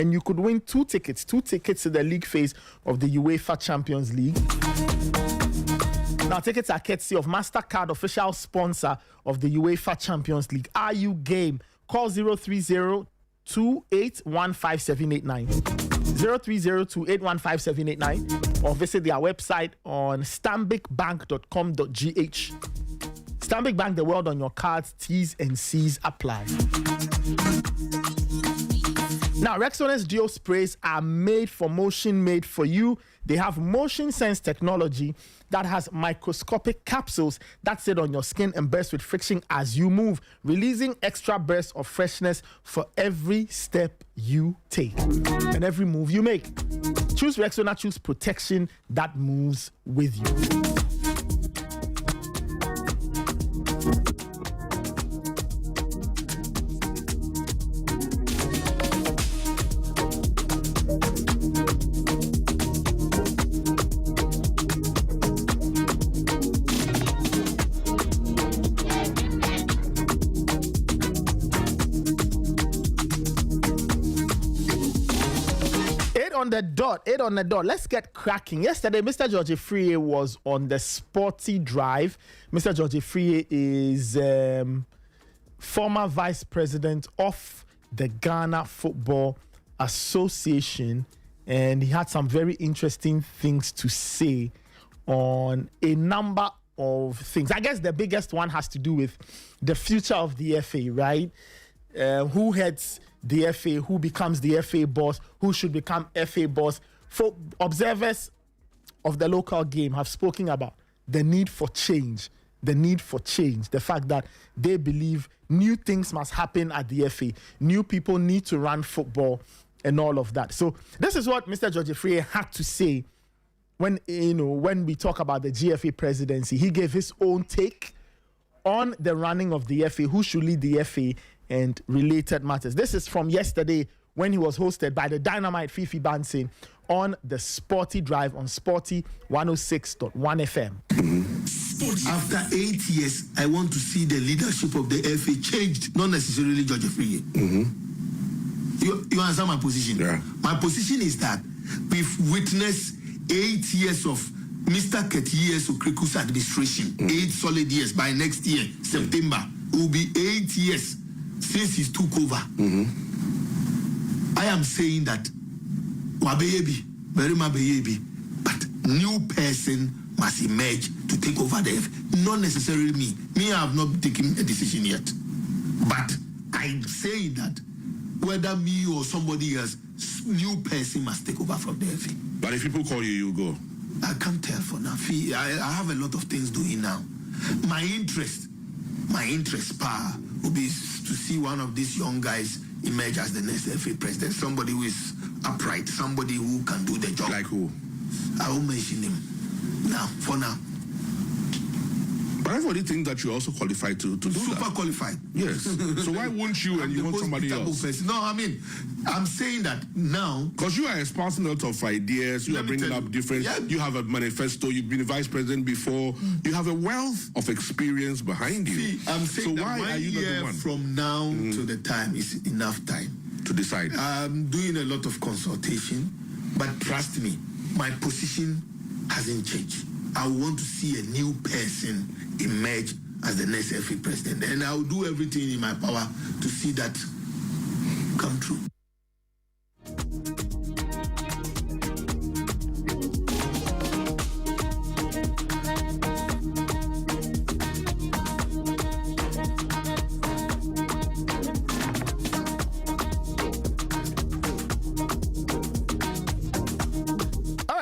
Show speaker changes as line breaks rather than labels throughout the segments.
and you could win two tickets to the league phase of the UEFA Champions League. Now, tickets are courtesy of MasterCard, official sponsor of the UEFA Champions League. Are you game? Call 030-2815-789. 030-2815-789 or visit their website on stanbicbank.com.gh. Stanbic Bank, the world on your cards. T's and C's apply. Now, Rexon's Duo sprays are made for motion, made for you. They have motion sense technology that has microscopic capsules that sit on your skin and burst with friction as you move, releasing extra bursts of freshness for every step you take and every move you make. Choose Rexona, choose protection that moves with you. Eight on the dot. Let's get cracking. Yesterday, Mr. George Friye was on the Sporty Drive. Mr. George Friye is former vice president of the Ghana Football Association, and he had some very interesting things to say on a number of things. I guess the biggest one has to do with the future of the FA, right? Who heads the FA, who becomes the FA boss, who should become FA boss. For observers of the local game have spoken about the need for change, the fact that they believe new things must happen at the FA, new people need to run football and all of that. So this is what Mr. George Friye had to say when we talk about the GFA presidency. He gave his own take on the running of the FA, who should lead the FA, and related matters. This is from yesterday when he was hosted by the Dynamite Fifi Bansin on the Sporty Drive on Sporty 106.1 FM.
After 8 years, I want to see the leadership of the FA changed, not necessarily George Friye. You understand my position?
Yeah.
My position is that we've witnessed 8 years of Mr. Ketiye Okriku's administration. 8 solid years. By next year, September, it will be 8 years since he took over. I am saying that Wabeyebi, Berima Beyebi, but new person must emerge to take over the FA. Not necessarily me. Me, I have not taken a decision yet. But I'm saying that whether me or somebody else, new person must take over from the FA.
But if people call you, you go.
I can't tell for now. I have a lot of things doing now. My interest, power, will be to see one of these young guys emerge as the next FA president. Somebody who is upright, somebody who can do the job.
Like who?
I will mention him now, for now.
But everybody think that you're also qualified to do
Super
that.
qualified.
Yes. So why won't you and you want somebody else?
Person. No, I mean, I'm saying that now.
Because you are espousing a lot of ideas, you are bringing up different, you have a manifesto, you've been vice president before, you have a wealth of experience behind you.
See, I'm saying
so
that
why are you not the one?
From now to the time is enough time
to decide?
I'm doing a lot of consultation, but trust me, my position hasn't changed. I want to see a new person emerge as the next FA president, and I'll do everything in my power to see that come true.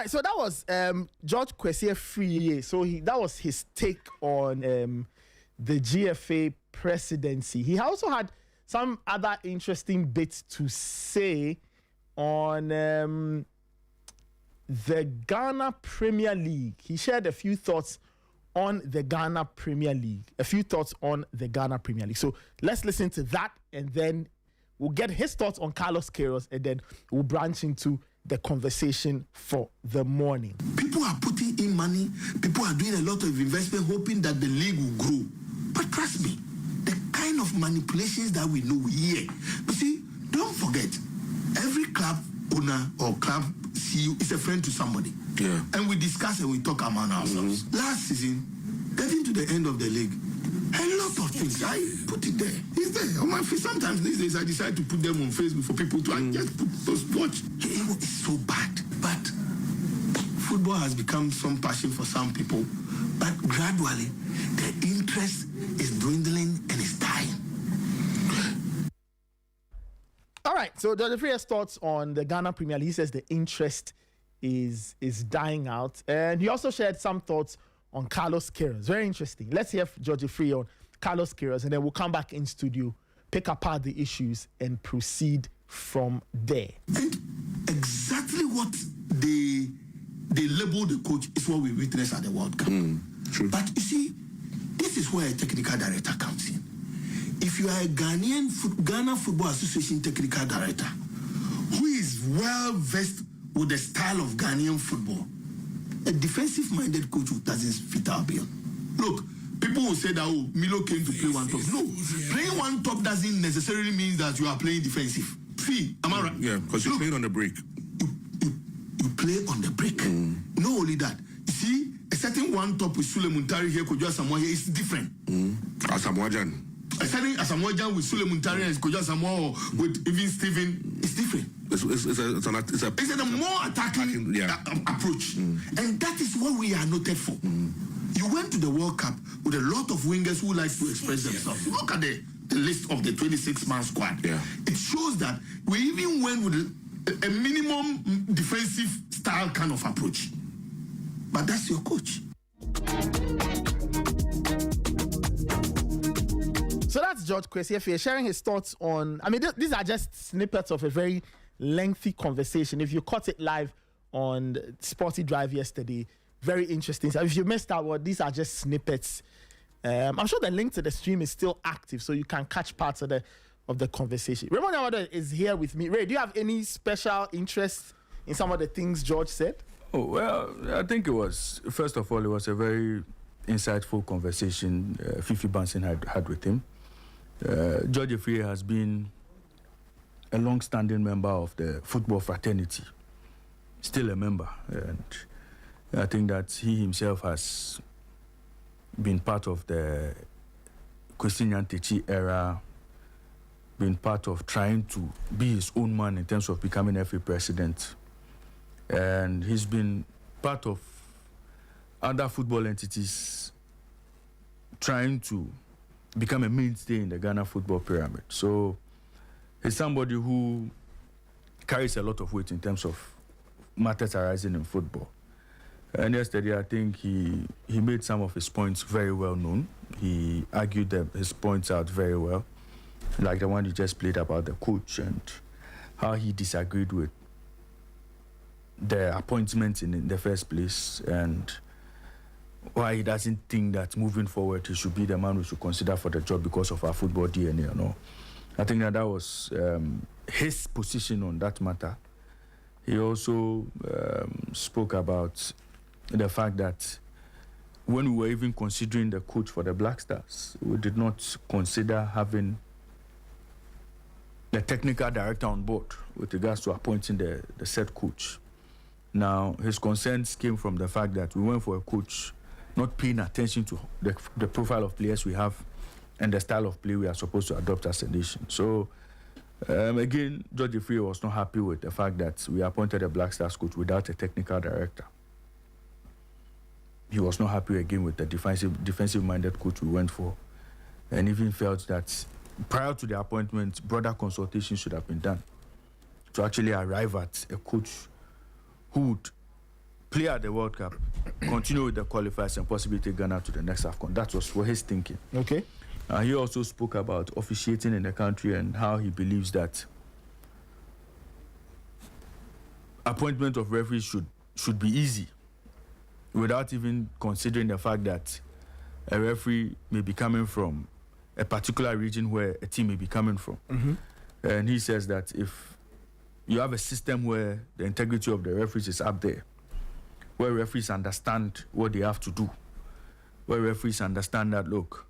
So that was George Kwesi Friye. So that was his take on the GFA presidency. He also had some other interesting bits to say on the Ghana Premier League. He shared a few thoughts on the Ghana Premier League. So let's listen to that, and then we'll get his thoughts on Carlos Queiroz, and then we'll branch into the conversation for the morning.
People are putting in money. People are doing a lot of investment, hoping that the league will grow. But trust me, the kind of manipulations that we know here. But see, don't forget, every club owner or club CEO is a friend to somebody.
Yeah.
And we discuss and we talk among ourselves. Last season, getting to the end of the league, a lot of things. I put it there. It's there on my face. Sometimes these days I decide to put them on Facebook for people to I just put those watch. It's so bad. But football has become some passion for some people. But gradually, the interest is dwindling and it's dying.
All right, so Dr. Freya's thoughts on the Ghana Premier League. He says the interest is dying out. And he also shared some thoughts on Carlos Queiroz. Very interesting. Let's hear George Freya on Carlos Queiroz, and then we'll come back in studio, pick apart the issues, and proceed from there.
And exactly what they label the coach is what we witnessed at the World Cup.
True.
But you see, this is where a technical director comes in. If you are a Ghana Football Association technical director who is well versed with the style of Ghanaian football, a defensive-minded coach who doesn't fit our bill. Look, people will say that, oh, Milo came to play one top. No, playing one top doesn't necessarily mean that you are playing defensive. See, am I right?
Yeah, because you're playing on the break.
You play on the break. Not only that, you see, a certain one top with Sule Muntari here, Kojo Asamoah here is different.
Asamoah Gyan.
A certain Asamoah Gyan with Sule Muntari and Kojo Asamoah with even Steven is different.
It's a
more attacking approach. And that is what we are noted for. You went to the World Cup with a lot of wingers who like to express themselves. Look at the list of the 26-man squad.
Yeah.
It shows that we even went with a minimum defensive style kind of approach. But that's your coach.
So that's George Kwesi sharing his thoughts on, I mean, these are just snippets of a very lengthy conversation. If you caught it live on Sporty Drive yesterday, very interesting. So if you missed out, these are just snippets. I'm sure the link to the stream is still active, so you can catch parts of the conversation. Raymond Awada is here with me. Ray, do you have any special interest in some of the things George said?
Oh, well, I think it was, first of all, it was a very insightful conversation Fifi Banson had with him. George Freya has been a long-standing member of the football fraternity, still a member. And I think that he himself has been part of the Kwesi Nyantakyi era, been part of trying to be his own man in terms of becoming FA president. And he's been part of other football entities trying to become a mainstay in the Ghana football pyramid. So he's somebody who carries a lot of weight in terms of matters arising in football. And yesterday, I think he made some of his points very well known. He argued his points out very well, like the one you just played about the coach and how he disagreed with the appointment in the first place and why he doesn't think that moving forward he should be the man we should consider for the job because of our football DNA. You know, I think that was his position on that matter. He also spoke about the fact that when we were even considering the coach for the Black Stars, we did not consider having the technical director on board with regards to appointing the said coach. Now, his concerns came from the fact that we went for a coach not paying attention to the profile of players we have and the style of play we are supposed to adopt as a nation. So, again, George Freya was not happy with the fact that we appointed a Black Stars coach without a technical director. He was not happy again with the defensive-minded coach we went for, and even felt that prior to the appointment, broader consultation should have been done to actually arrive at a coach who would play at the World Cup, continue with the qualifiers, and possibly take Ghana to the next AFCON. That was for his thinking.
Okay.
He also spoke about officiating in the country and how he believes that appointment of referees should be easy, without even considering the fact that a referee may be coming from a particular region where a team may be coming from.
Mm-hmm.
And he says that if you have a system where the integrity of the referees is up there, where referees understand what they have to do, where referees understand that, look,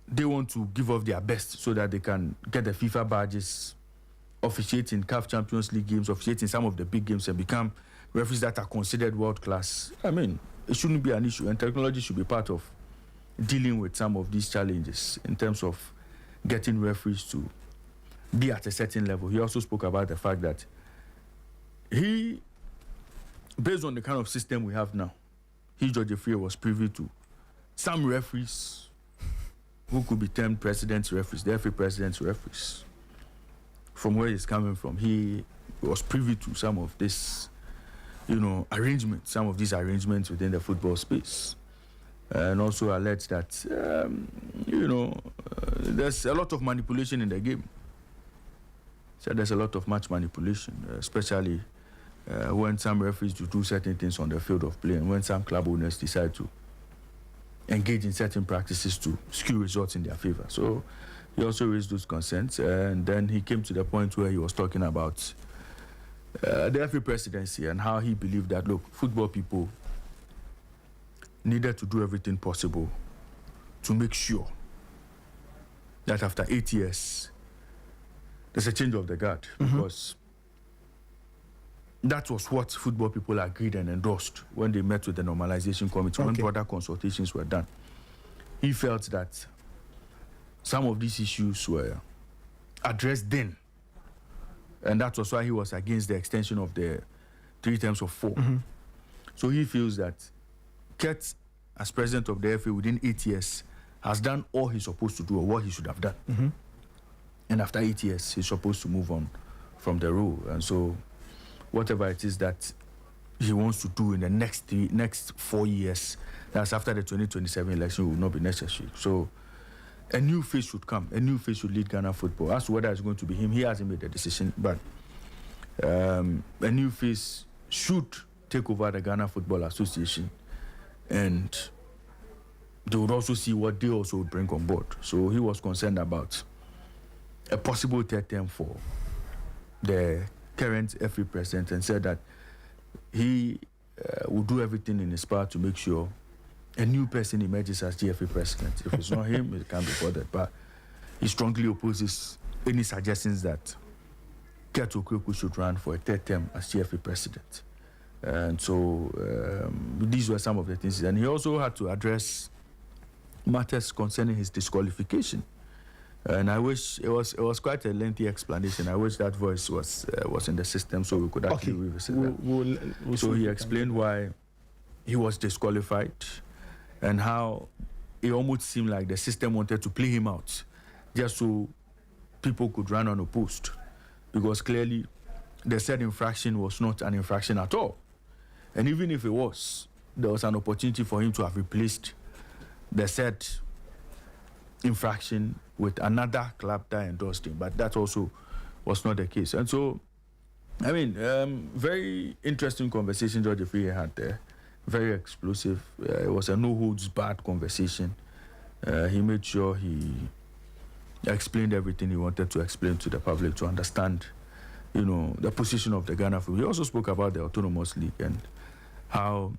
they want to give off their best so that they can get the FIFA badges officiating CAF Champions League games, officiating some of the big games, and become referees that are considered world class. I mean, it shouldn't be an issue, and technology should be part of dealing with some of these challenges in terms of getting referees to be at a certain level. He also spoke about the fact that he, based on the kind of system we have now, George Efrie was privy to some referees who could be termed president's referees, the FA president's referees. From where he's coming from, he was privy to some of this, arrangements, some of these arrangements within the football space. And also alleged that, there's a lot of manipulation in the game. So there's a lot of match manipulation, especially when some referees do certain things on the field of play, and when some club owners decide to engage in certain practices to skew results in their favor. So he also raised those concerns, and then he came to the point where he was talking about the FA presidency and how he believed that, look, football people needed to do everything possible to make sure that after 8 years, there's a change of the guard, because that was what football people agreed and endorsed when they met with the normalization committee, when broader consultations were done. He felt that some of these issues were addressed then, and that was why he was against the extension of the 3 terms of 4. So he feels that Kurt, as president of the FA within 8 years, has done all he's supposed to do, or what he should have done. And after 8 years, he's supposed to move on from the role. And so whatever it is that he wants to do in the next 4 years, that's after the 2027 election, will not be necessary. So a new face should come. A new face should lead Ghana football. As to whether it's going to be him, he hasn't made the decision, but a new face should take over the Ghana Football Association, and they would also see what they also would bring on board. So he was concerned about a possible 3rd term for the current FA president, and said that he will do everything in his power to make sure a new person emerges as GFA president. If it's not him, it can't be bothered. But he strongly opposes any suggestions that Kurt Okweku should run for a 3rd term as GFA president. And so these were some of the things. And he also had to address matters concerning his disqualification. And I wish it was quite a lengthy explanation. I wish that voice was in the system so we could actually revisit that. So he explained why he was disqualified and how it almost seemed like the system wanted to play him out just so people could run unopposed, because clearly the said infraction was not an infraction at all. And even if it was, there was an opportunity for him to have replaced the said infraction with another club that endorsed him, but that also was not the case. And so, I mean, very interesting conversation George Efrie had there, very explosive. It was a no-holds-barred conversation. He made sure he explained everything he wanted to explain to the public to understand, the position of the Ghana football. He also spoke about the Autonomous League and how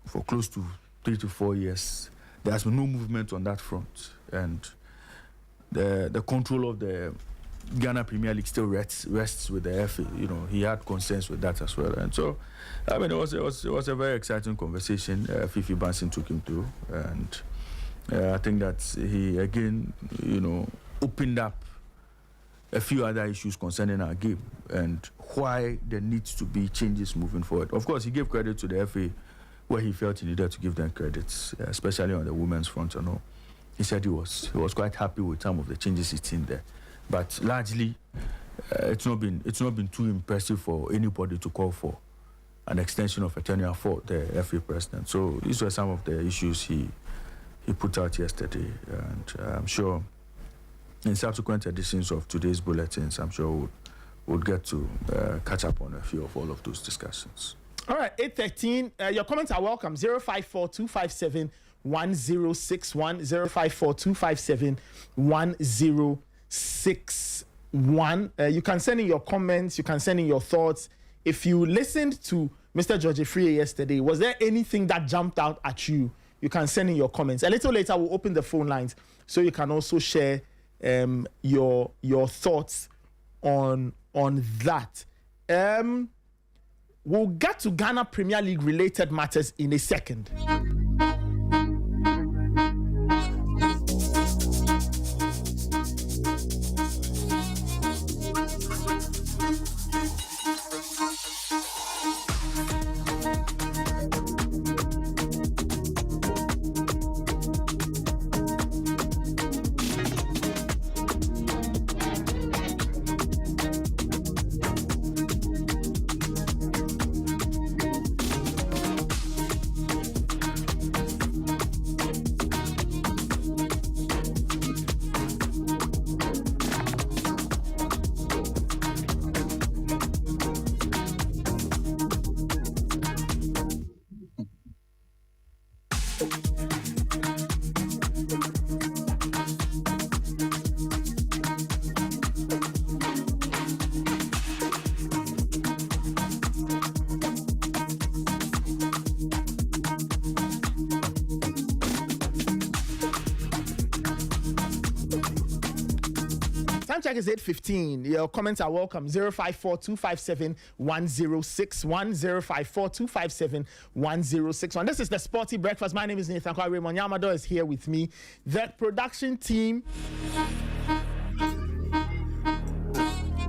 for close to 3 to 4 years, there has been no movement on that front. And the control of the Ghana Premier League still rests with the FA. He had concerns with that as well. And so, I mean, it was a very exciting conversation. Fifi Bansin took him through. And I think that he, again, opened up a few other issues concerning our game and why there needs to be changes moving forward. Of course, he gave credit to the FA where he felt he needed to give them credits, especially on the women's front. He said he was quite happy with some of the changes he'd seen there, but largely it's not been too impressive for anybody to call for an extension of a tenure for the FA president. So these were some of the issues he put out yesterday, and I'm sure in subsequent editions of today's bulletins, I'm sure we'll get to catch up on a few of all of those discussions.
All right, 8:13. Your comments are welcome. 054-257-1061, 054-257-1061. You can send in your comments. You can send in your thoughts. If you listened to Mr. George Efrie yesterday, was there anything that jumped out at you? You can send in your comments. A little later, we'll open the phone lines so you can also share your thoughts on on that. We'll get to Ghana Premier League related matters in a second. Time check is 8:15. Your comments are welcome. 054-257-1061, 054-257-1061. This is the Sporty Breakfast. My name is Nathan Kwame. Raymond Yamado is here with me. The production team,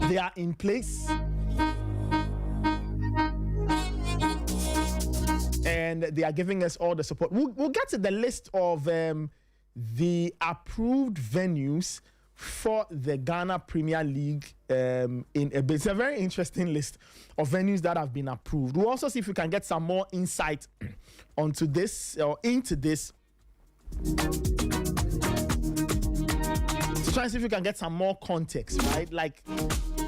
they are in place. And they are giving us all the support. We'll get to the list of the approved venues for the Ghana Premier League in a bit. It's a very interesting list of venues that have been approved. We'll also see if we can get some more insight onto this or into this. To try and see if we can get some more context, right? Like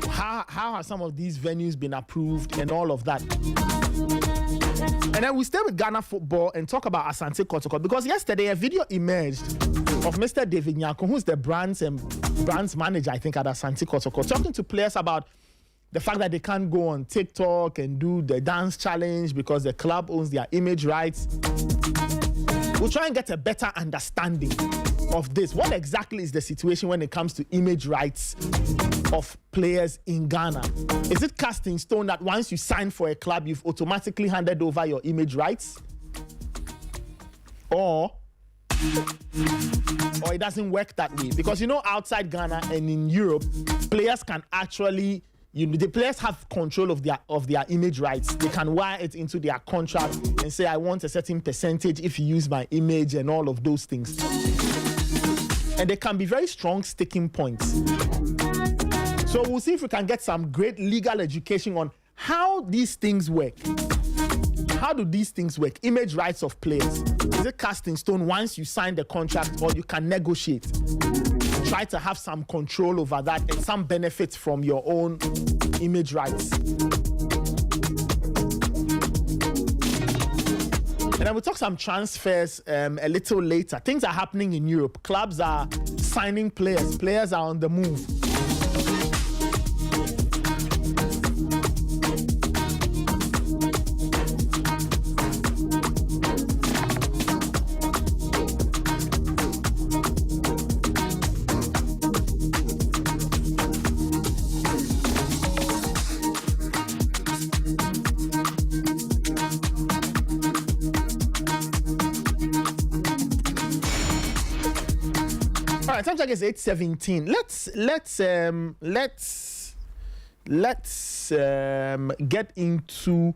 how have some of these venues been approved and all of that. And then we stay with Ghana football and talk about Asante Kotoko, because yesterday a video emerged of Mr. David Nyako, who's the brands manager, I think, at Asante Kotoko, talking to players about the fact that they can't go on TikTok and do the dance challenge because the club owns their image rights. We'll try and get a better understanding of this. What exactly is the situation when it comes to image rights of players in Ghana? Is it cast in stone that once you sign for a club, you've automatically handed over your image rights? Or it doesn't work that way? Because, outside Ghana and in Europe, players can actually, the players have control of their image rights. They can wire it into their contract and say, I want a certain percentage if you use my image and all of those things. And they can be very strong sticking points. So we'll see if we can get some great legal education on how these things work. How do these things work? Image rights of players. Is it cast in stone once you sign the contract, or you can negotiate? Try to have some control over that and some benefits from your own image rights. And then we'll talk some transfers a little later. Things are happening in Europe. Clubs are signing players. Players are on the move. Time check is 8:17. Let's get into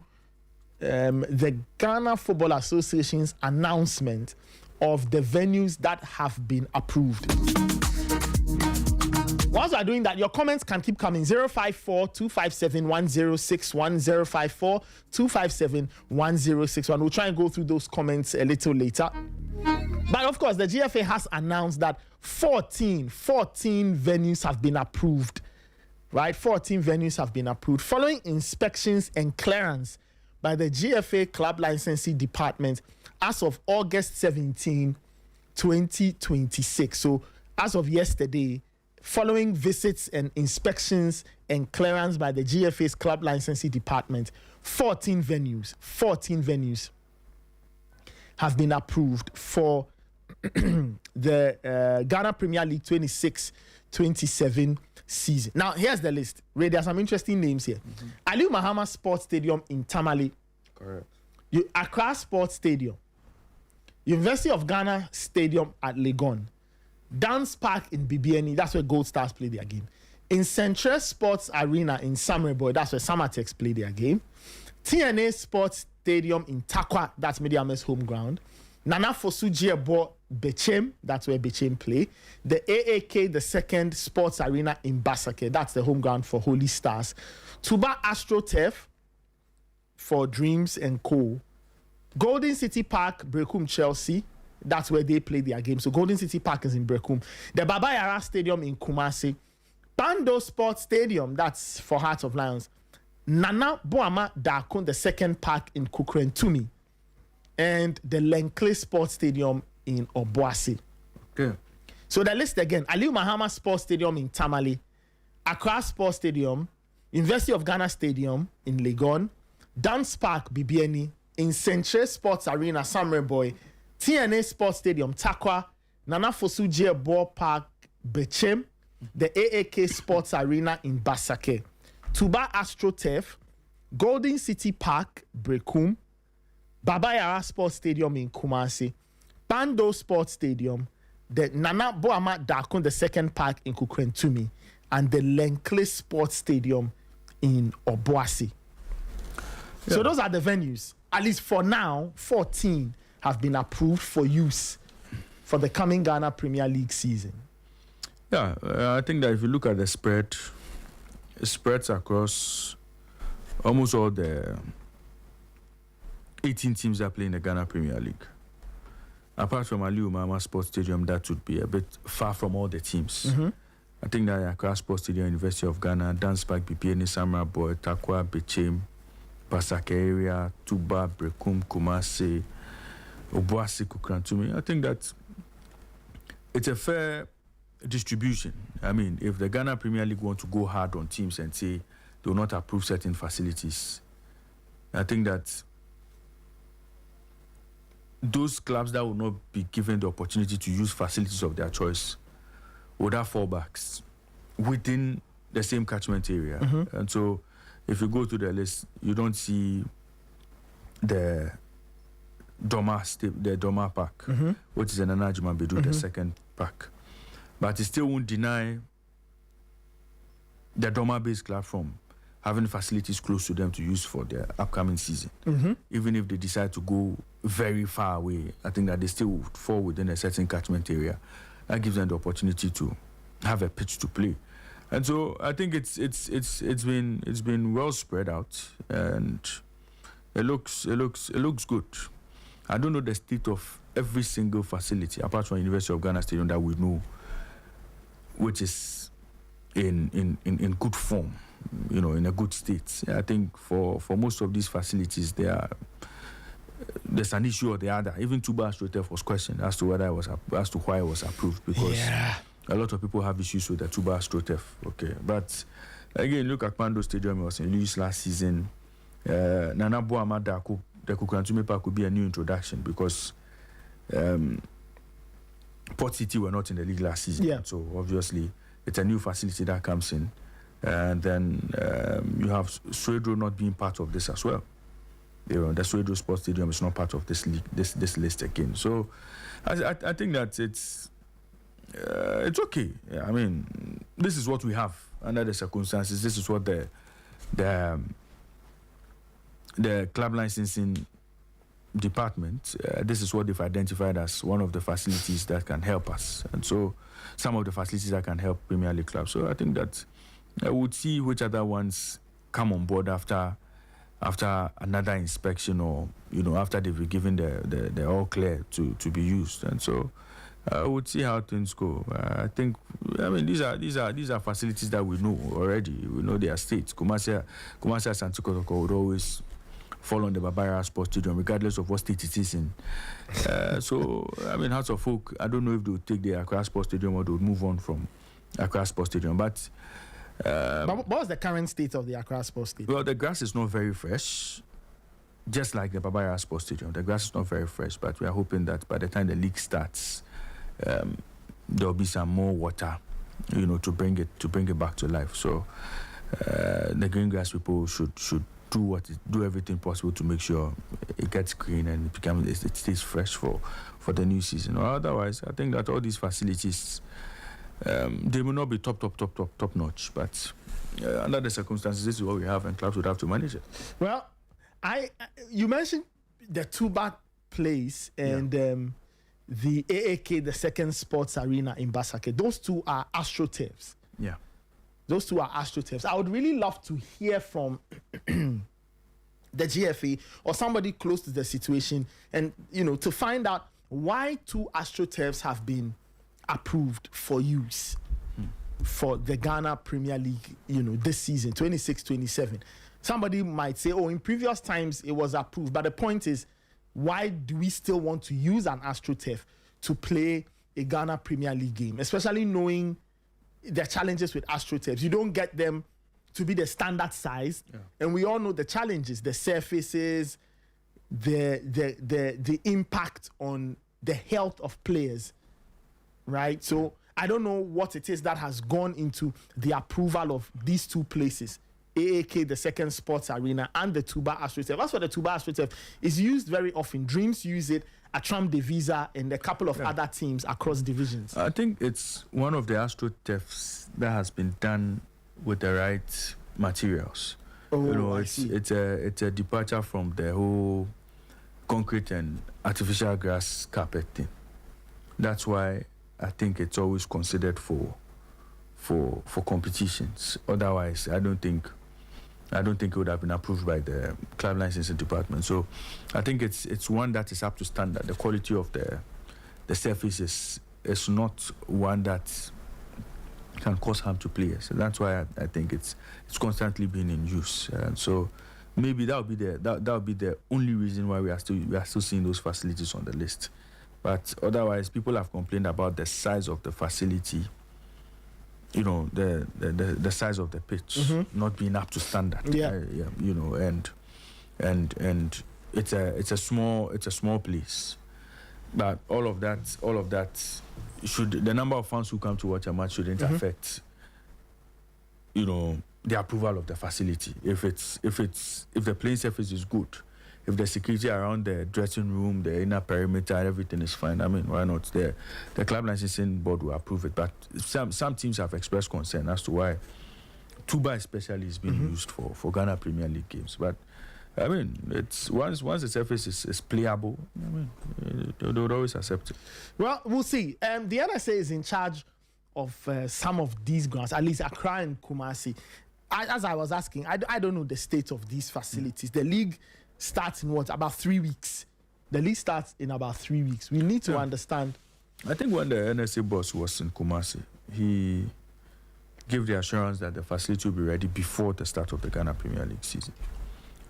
the Ghana Football Association's announcement of the venues that have been approved. Whilst we're doing that, your comments can keep coming. 054-257-1061, 054-257-1061. We'll try and go through those comments a little later. But of course, the GFA has announced that 14 venues have been approved, right? 14 venues have been approved following inspections and clearance by the GFA Club Licensing Department as of August 17, 2026. So as of yesterday, following visits and inspections and clearance by the GFA's Club Licensing Department, 14 venues have been approved for the Ghana Premier League 26-27 26-27 season. Now, here's the list. Ray, there are some interesting names here. Aliu Mahama Sports Stadium in Tamale.
Correct.
Accra Sports Stadium. University of Ghana Stadium at Legon. Dance Park in Bibiani. That's where Gold Stars play their game. In Central Sports Arena in Samareboy. That's where Samatex play their game. TNA Sports Stadium in Takwa. That's Mediame's home ground. Nana Fosu Jiebo Bechem. That's where Bechem play. The AAK, the second sports arena in Basake. That's the home ground for Holy Stars. Tuba AstroTurf for Dreams and Co. Golden City Park, Brekum, Chelsea. That's where they play their game. So Golden City Park is in Brekum. The Baba Yara Stadium in Kumasi. Pando Sports Stadium, that's for Hearts of Lions. Nana Boama Dakon, the second park in Kukren-Tumi. And the Lenkle Sports Stadium in Obuasi.
Okay.
So the list again. Aliu Mahama Sports Stadium in Tamale. Accra Sports Stadium. University of Ghana Stadium in Legon. Dance Park, Bibiani. In Central Sports Arena, Samareboy. TNA Sports Stadium, Takwa. Nana Fosu Jiebo Park, Bechem. The AAK Sports Arena in Basake. Tuba AstroTurf. Golden City Park, Brekum. Baba Yara Sports Stadium in Kumasi. Pando Sports Stadium. The Nana Boama Dakon, the second park in Kukren-Tumi. And the Lenkle Sports Stadium in Obuasi. Yeah. So those are the venues. At least for now, 14 have been approved for use for the coming Ghana Premier League season.
Yeah, I think that if you look at the spread, it spreads across almost all the 18 teams that play in the Ghana Premier League. Apart from Aliu Mahama Sports Stadium, that would be a bit far from all the teams. Mm-hmm. I think that Accra Sports Stadium, University of Ghana, Dance Park, BPN, Samareboy, Takwa, Bechem, Basake area, Tuba, Brekum, Kumasi, Obuasi, Kukren-Tumi. I think that it's a fair distribution. I mean, if the Ghana Premier League want to go hard on teams and say they will not approve certain facilities, I think that those clubs that will not be given the opportunity to use facilities of their choice would have fallbacks within the same catchment area. Mm-hmm. And so if you go to the list, you don't see the Doma Park, mm-hmm. which is an Anajima Bedu, mm-hmm. the second park. But it still won't deny the Doma-based club from having facilities close to them to use for their upcoming season. Mm-hmm. Even if they decide to go very far away, I think that they still would fall within a certain catchment area. That gives them the opportunity to have a pitch to play. And so I think it's been well spread out, and it looks good. I don't know the state of every single facility apart from University of Ghana Stadium that we know, which is in good form, in a good state. I think for most of these facilities, there's an issue or the other. Even Tuba AstroTurf was questioned as to why it was approved, because a lot of people have issues with the Tuba AstroTurf. Okay, but again, look at Pando Stadium. It was in Louis last season. Nana Boama Dako, the Kukren-Tumi Park could be a new introduction because Port City were not in the league last season. Yeah. So obviously, it's a new facility that comes in, and then you have Swedro not being part of this as well. The Swedro Sports Stadium is not part of this league, this list again. So I think that it's okay. Yeah, I mean, this is what we have under the circumstances. This is what the club licensing department, this is what they've identified as one of the facilities that can help us. And so some of the facilities that can help Premier League clubs. So I think that I would see which other ones come on board after another inspection, or after they've been given the all clear to be used. And so I would see how things go. I mean these are facilities that we know already. We know their states. Kumasi Asante Kotoko would always fall on the Baba Yara Sports Stadium, regardless of what state it is in. So, I mean, Hearts of Oak, I don't know if they would take the Accra Sports Stadium or they would move on from Accra Sports Stadium. But
what was the current state of the Accra Sports Stadium?
Well, the grass is not very fresh, just like the Baba Yara Sports Stadium. The grass is not very fresh, but we are hoping that by the time the league starts, there will be some more water to bring it back to life. So the green grass people should do everything possible to make sure it gets green and it stays fresh for the new season. Or otherwise, I think that all these facilities, they will not be top notch, but under the circumstances, this is what we have, and clubs would have to manage it.
Well, you mentioned the Tuba place and the AAK, the second sports arena in Basake. Those two are AstroTurfs.
Yeah.
Those two are AstroTurfs. I would really love to hear from the GFA or somebody close to the situation, and to find out why two AstroTurfs have been approved for use for the Ghana Premier League, this season, 26-27. Somebody might say, in previous times it was approved, but the point is, why do we still want to use an AstroTurf to play a Ghana Premier League game, especially knowing the challenges with AstroTurfs? You don't get them to be the standard size, and we all know the challenges, the surfaces, the impact on the health of players, right? So I don't know what it is that has gone into the approval of these two places, AAK, the second sports arena, and the Tuba AstroTurf. As for the Tuba AstroTurf, it's used very often. Dreams use it, Atram Devisa, and a couple of other teams across divisions.
I think it's one of the AstroTurfs that has been done with the right materials. It's a departure from the whole concrete and artificial grass carpet thing. That's why I think it's always considered for competitions. Otherwise, I don't think it would have been approved by the club licensing department. So I think it's one that is up to standard. The quality of the surface is not one that can cause harm to players. So that's why I think it's constantly being in use. And so maybe that would be the only reason why we are still seeing those facilities on the list. But otherwise, people have complained about the size of the facility. The size of the pitch not being up to standard. And it's a small place. But all of that should, the number of fans who come to watch a match shouldn't affect the approval of the facility. If the playing surface is good, if the security around the dressing room, the inner perimeter, everything is fine, I mean, why not? The club licensing board will approve it. But some teams have expressed concern as to why Tuba especially is being used for Ghana Premier League games. But I mean, it's once the surface is playable, I mean, they would always accept it.
Well, we'll see. The NSA is in charge of some of these grounds, at least Accra and Kumasi. As I was asking, I don't know the state of these facilities. The league starts in about 3 weeks. The league starts in about 3 weeks. We need to understand.
I think when the NSA boss was in Kumasi, he gave the assurance that the facility will be ready before the start of the Ghana Premier League season.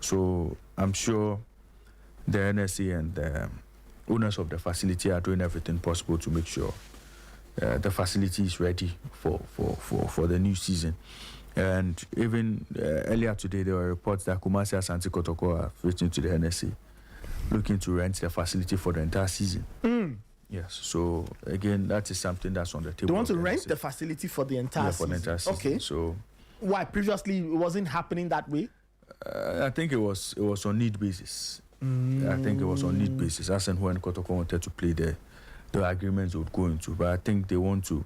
So I'm sure the NSA and the owners of the facility are doing everything possible to make sure the facility is ready for the new season. And even earlier today, there were reports that Kumasi Asante Kotoko have written to the NSA looking to rent the facility for the entire season. Yes. So again, that is something that's on the table.
They want to rent the facility for the entire season.
For the entire season.
Okay.
So
why previously it wasn't happening that way?
I think it was on need basis. I think it was on need basis. As and when Kotoko wanted to play the agreements would go into, but I think they want to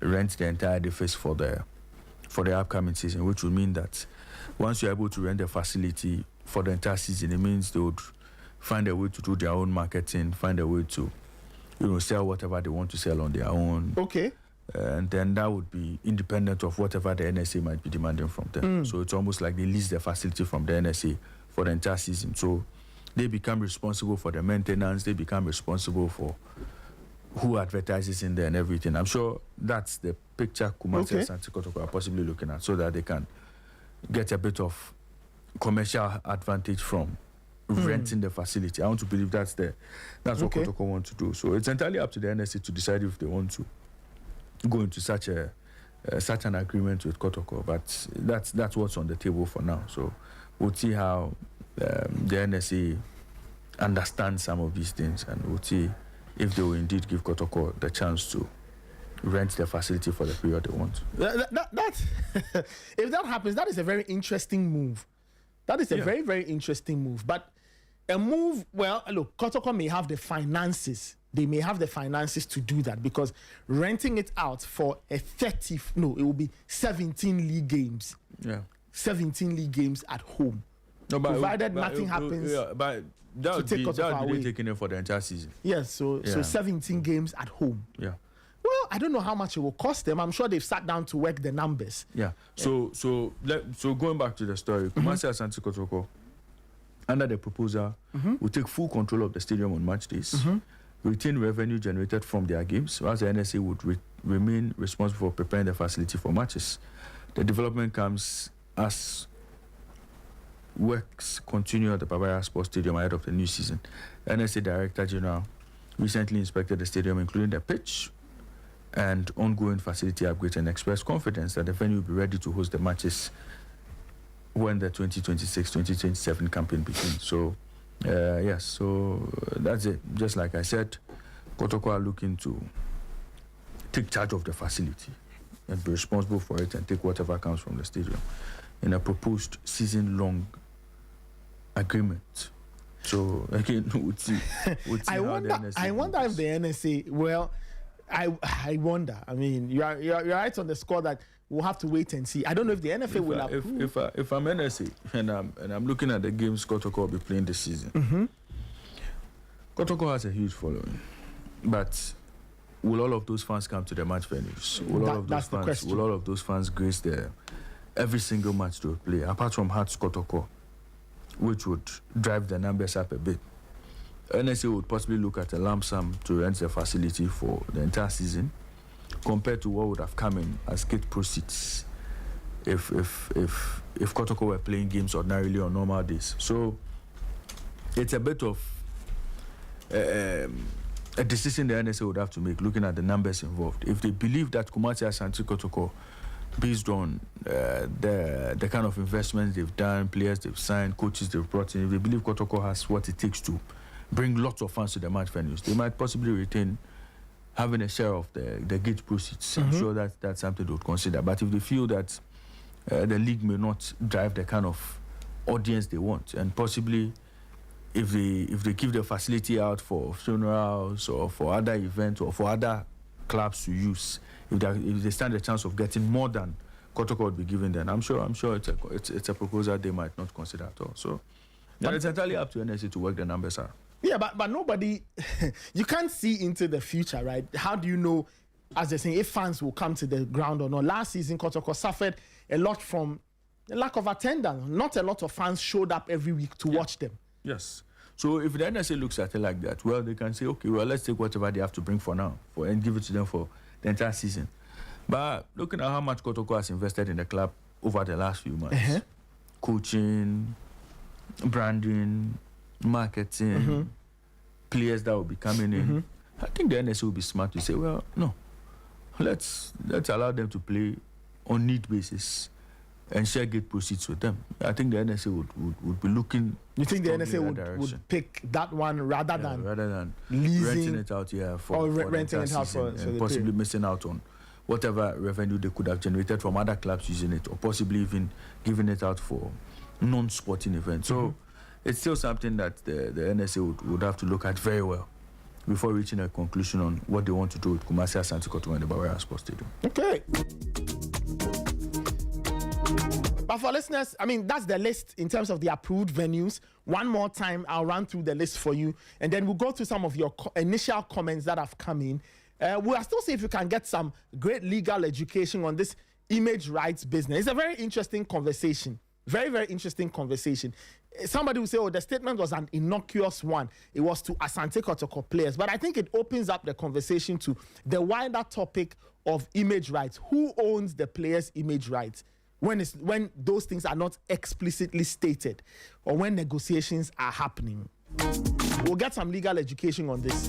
rent the entire edifice for the upcoming season, which would mean that once you're able to rent the facility for the entire season, it means they would find a way to do their own marketing, find a way to, sell whatever they want to sell on their own.
Okay.
And then that would be independent of whatever the NSA might be demanding from them. So it's almost like they lease the facility from the NSA for the entire season. So they become responsible for the maintenance, they become responsible for who advertises in there and everything. I'm sure that's the picture Kumasi and Asante Kotoko are possibly looking at, so that they can get a bit of commercial advantage from renting the facility. I want to believe that's what Kotoko want to do. So it's entirely up to the NSA to decide if they want to go into such an agreement with Kotoko. But that's what's on the table for now. So we'll see how the NSA understands some of these things, and we'll see if they will indeed give Kotoko the chance to rent the facility for the period they want.
That if that happens, that is a very interesting move. That is a very, very interesting move. But a move, well, look, Kotoko may have the finances. They may have the finances to do that, because renting it out for a it will be 17 league games.
Yeah.
17 league games at home.
No,
provided nothing happens.
Yeah, but that would be taking it for the entire season.
Yes, so 17 games at home.
Yeah.
Well, I don't know how much it will cost them. I'm sure they've sat down to work the numbers.
Yeah. So going back to the story, Kumasi Asante Kotoko, under the proposal, will take full control of the stadium on match days, retain revenue generated from their games, whilst the NSA would remain responsible for preparing the facility for matches. The development comes as works continue at the Bavaria Sports Stadium ahead of the new season. The NSA Director General recently inspected the stadium, including the pitch and ongoing facility upgrades, and expressed confidence that the venue will be ready to host the matches when the 2026-2027 campaign begins. So, yes, so that's it. Just like I said, Kotoko are looking to take charge of the facility and be responsible for it and take whatever comes from the stadium in a proposed season-long agreement. So, again, we'll see
I wonder if the NSA, well, I wonder. I mean, you're right on the score that we'll have to wait and see. I don't know if the NFA will approve.
If I'm NSA and I'm looking at the games Kotoko will be playing this season, Kotoko has a huge following, but will all of those fans come to the match venues? Will all of those fans grace every single match to play, apart from Hearts Kotoko, which would drive the numbers up a bit? NSA would possibly look at a lump sum to rent the facility for the entire season, compared to what would have come in as gate proceeds if Kotoko were playing games ordinarily on normal days. So it's a bit of a decision the NSA would have to make, looking at the numbers involved. If they believe that Kumasi Asante Kotoko, based on the kind of investments they've done, players they've signed, coaches they've brought in, if they believe Kotoko has what it takes to bring lots of fans to the match venues, they might possibly retain having a share of the gate proceeds. I'm sure that's something they would consider. But if they feel that the league may not drive the kind of audience they want, and possibly if they give the facility out for funerals or for other events or for other clubs to use, if they stand a chance of getting more than Kotoko would be given, then I'm sure it's a proposal they might not consider at all. So it's entirely up to NSA to work the numbers out.
Yeah, but nobody, you can't see into the future, right? How do you know, as they're saying, if fans will come to the ground or not? Last season, Kotoko suffered a lot from a lack of attendance. Not a lot of fans showed up every week to watch them.
Yes. So if the NSA looks at it like that, well, they can say, okay, well, let's take whatever they have to bring for now and give it to them for the entire season. But looking at how much Kotoko has invested in the club over the last few months, coaching, branding, marketing, players that will be coming in, I think the NSA will be smart to say, well, no, let's allow them to play on need basis and share gate proceeds with them. I think the NSA would be looking. You think the NSA
would pick that one rather than
leasing, renting it out for
renting it out for
and possibly missing out on whatever revenue they could have generated from other clubs using it, or possibly even giving it out for non-sporting events. So it's still something that the NSA would have to look at very well before reaching a conclusion on what they want to do with Kumasi Asante Kotoko and the Bavaria Sports Stadium.
Okay. But for listeners, I mean, that's the list in terms of the approved venues. One more time, I'll run through the list for you, and then we'll go through some of your initial comments that have come in. We'll still see if you can get some great legal education on this image rights business. It's a very interesting conversation. Very, very interesting conversation. Somebody will say, oh, the statement was an innocuous one. It was to Asante Kotoko players. But I think it opens up the conversation to the wider topic of image rights. Who owns the players' image rights when those things are not explicitly stated or when negotiations are happening? We'll get some legal education on this.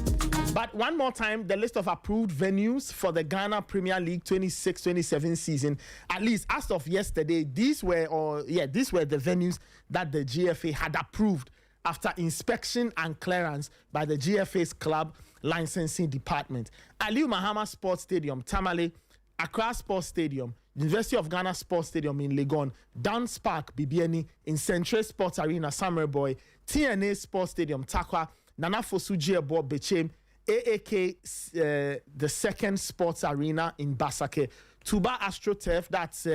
But one more time, the list of approved venues for the Ghana Premier League 26-27 season, at least as of yesterday, these were the venues that the GFA had approved after inspection and clearance by the GFA's club licensing department. Aliu Mahama Sports Stadium, Tamale, Accra Sports Stadium, University of Ghana Sports Stadium in Legon, Dance Park, Bibiani, in Central Sports Arena, Summer Boy, TNA Sports Stadium, Takwa, Nana Fosu Jiebo, Bechem, AAK, the second sports arena in Basake, Tuba AstroTurf, that's,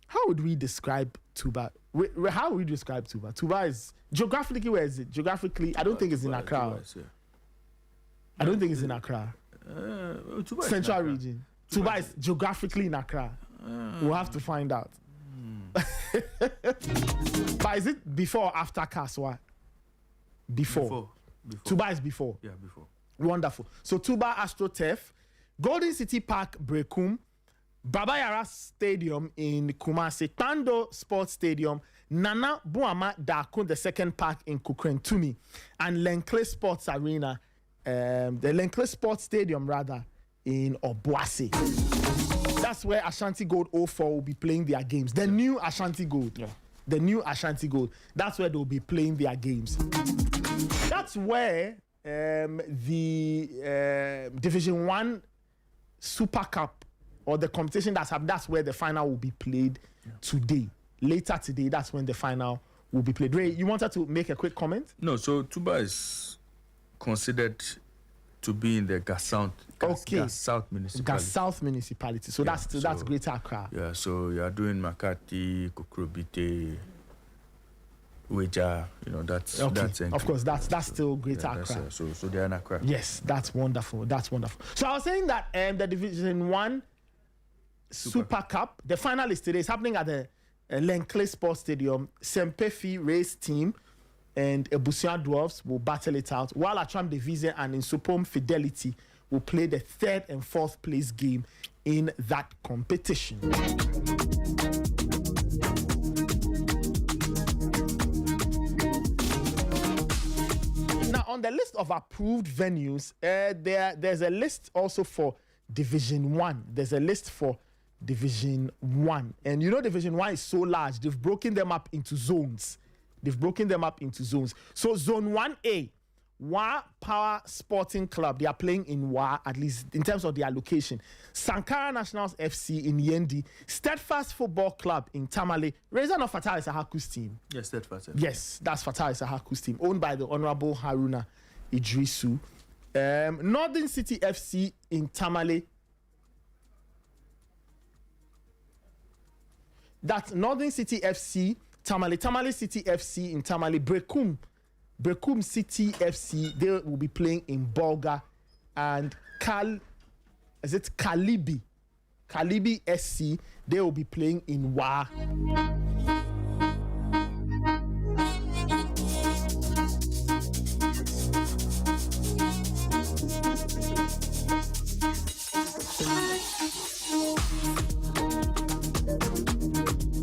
how would we describe Tuba? How would we describe Tuba? Tuba is, geographically, where is it? Geographically, I don't think it's in Accra. I don't think it's in Accra. Central region. Tuba is geographically in Accra. We'll have to find out. But is it before or after Kaswa? Before. Tuba is before.
Yeah, before.
Wonderful. So Tuba AstroTurf, Golden City Park, Brekum, Baba Yara Stadium in Kumasi, Tando Sports Stadium, Nana Buama Dakun, the second park in Kukrentumi, and Lenkle Sports Arena, the Lenkle Sports Stadium rather, in Obuasi. That's where Ashanti Gold 04 will be playing their games. The new Ashanti Gold.
Yeah.
The new Ashanti Gold. That's where they'll be playing their games. That's where the Division 1 Super Cup or the competition that's happened, that's where the final will be played today. Later today, that's when the final will be played. Ray, you wanted to make a quick comment?
No, so Tuba is considered to be in the Gas South municipality.
Gas South municipality. So that's Greater Accra.
Yeah, so you are doing Makati, Kokrobite, Weja, that's
of course, that's still Greater Accra.
So they are in Accra.
Yes, that's wonderful. That's wonderful. So I was saying that the Division 1 Super Cup, the final is today. It's happening at the Lenkle Sports Stadium. Sempefi race team and Ebusia Dwarfs will battle it out, while Atram Division and Insupom Fidelity will play the third and fourth place game in that competition. Now, on the list of approved venues, there's a list also for Division 1. There's a list for Division 1. And Division 1 is so large, they've broken them up into zones. So Zone 1A, Wa Power Sporting Club, they are playing in Wa, at least in terms of their location. Sankara Nationals FC in Yendi, Steadfast Football Club in Tamale. Rezan of Fatai Sahaku's team.
Yes, Steadfast.
Yes, that's Fatai Sahaku's team, owned by the Honorable Haruna Idrisu. Northern City FC in Tamale. That's Northern City FC, Tamale City FC in Tamale, Brekum City FC, they will be playing in Bolga, and Kalibi SC, they will be playing in Wa.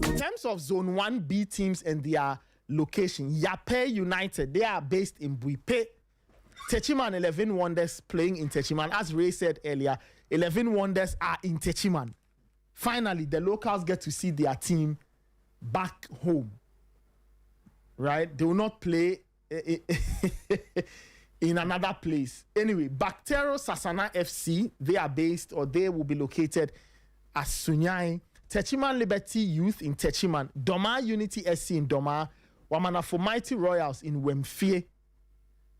In terms of Zone 1B teams and their location, Yape United, they are based in Buipe. Techiman 11 Wonders playing in Techiman. As Ray said earlier, 11 Wonders are in Techiman. Finally, the locals get to see their team back home. Right? They will not play in another place. Anyway, Bactero Sasana FC, they are based, or they will be located at Sunyai. Techiman Liberty Youth in Techiman. Doma Unity SC in Doma. Wamanafo Mighty Royals in Wemfie.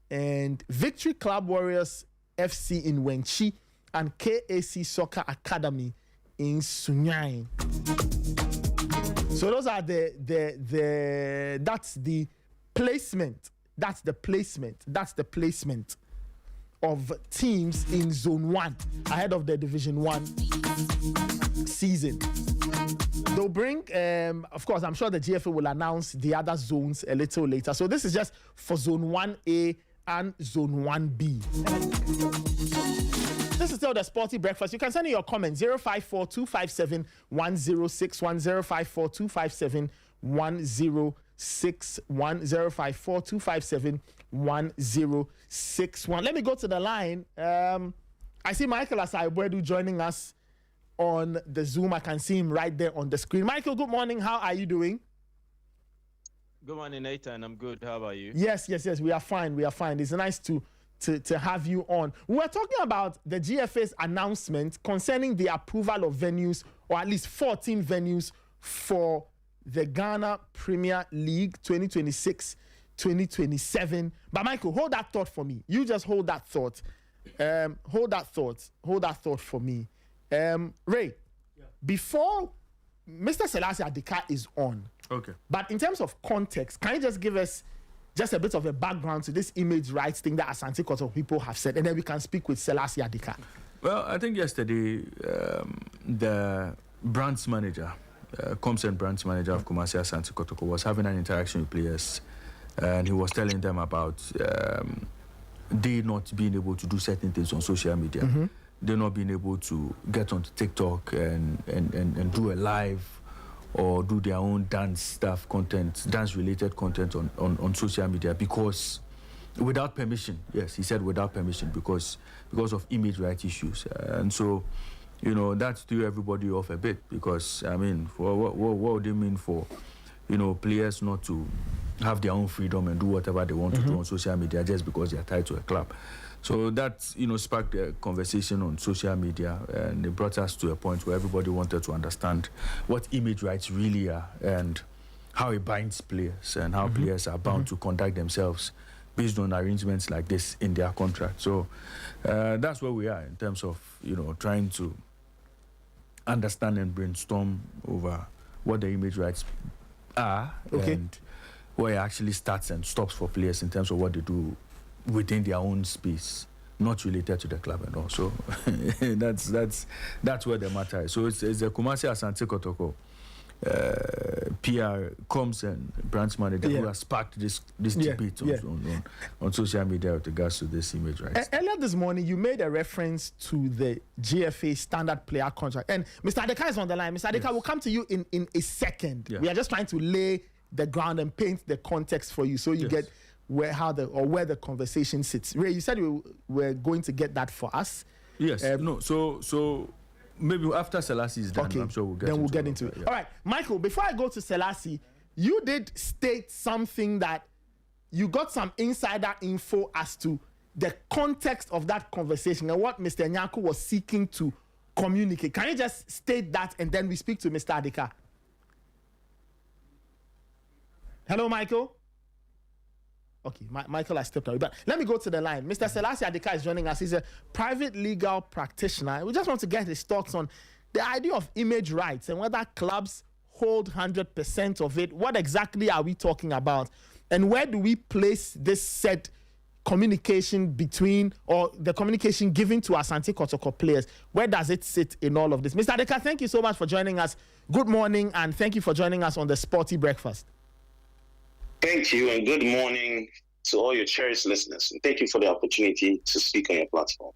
And Victory Club Warriors FC in Wenchi. And KAC Soccer Academy in Sunyai. So those are that's the placement. That's the placement of teams in Zone 1 ahead of the Division 1 season. They'll bring, of course, I'm sure the GFA will announce the other zones a little later. So this is just for Zone 1A and Zone 1B. This is still the Sporty Breakfast. You can send in your comments, 054-257-1061, 054-257-1061, 054-257-1061. Let me go to the line. I see Michael Asaibuedu joining us on the Zoom. I can see him right there on the screen. Michael, good morning. How are you doing?
Good morning, Nathan. I'm good. How about you?
Yes. We are fine. It's nice to to have you on. We were talking about the GFA's announcement concerning the approval of venues, or at least 14 venues for the Ghana Premier League 2026-2027. But Michael, hold that thought for me. You just hold that thought. Hold that thought for me. Ray, before Mr. Selassie Adika is on,
Okay.
but in terms of context, can you just give us just a bit of a background to this image rights thing that Asante Kotoko people have said, and then we can speak with Selassie Adika?
Well, I think yesterday the brands manager, Comsen brands manager of Kumasi, Asante Kotoko, was having an interaction with players, and he was telling them about they not being able to do certain things on social media. Mm-hmm. They're not being able to get onto TikTok and do a live or do their own dance related content on social media, because without permission. Yes, he said without permission, because of image rights issues. And so, that threw everybody off a bit, because I mean, for what would it mean for players not to have their own freedom and do whatever they want to do on social media just because they are tied to a club? So that sparked a conversation on social media, and it brought us to a point where everybody wanted to understand what image rights really are and how it binds players, and how players are bound to conduct themselves based on arrangements like this in their contract. So that's where we are in terms of trying to understand and brainstorm over what the image rights are, and where it actually starts and stops for players in terms of what they do within their own space, not related to the club and all. So that's where the matter is. So it's the Kumasi Asante Kotoko PR comms and branch manager who has sparked this debate on social media with regards to this image rights.
Earlier this morning, you made a reference to the GFA standard player contract, and Mr. Adeka is on the line. Mr. Adeka, we'll come to you in a second. We are just trying to lay the ground and paint the context for you, so you get where the conversation sits. Ray, you said you were going to get that for us.
Yes. So maybe after Selassie is done, I'm sure we'll get into it.
All right, Michael, before I go to Selassie, you did state something that you got some insider info as to the context of that conversation and what Mr. Nyaku was seeking to communicate. Can you just state that, and then we speak to Mr. Adeka? Hello, Michael. Okay, Michael has stepped away. But let me go to the line. Mr. Selassie Adeka is joining us. He's a private legal practitioner. We just want to get his thoughts on the idea of image rights and whether clubs hold 100% of it. What exactly are we talking about? And where do we place this said communication between, or the communication given to Asante Kotoko players? Where does it sit in all of this? Mr. Adeka, thank you so much for joining us. Good morning, and thank you for joining us on the Sporty Breakfast.
Thank you, and good morning to all your cherished listeners. And thank you for the opportunity to speak on your platform.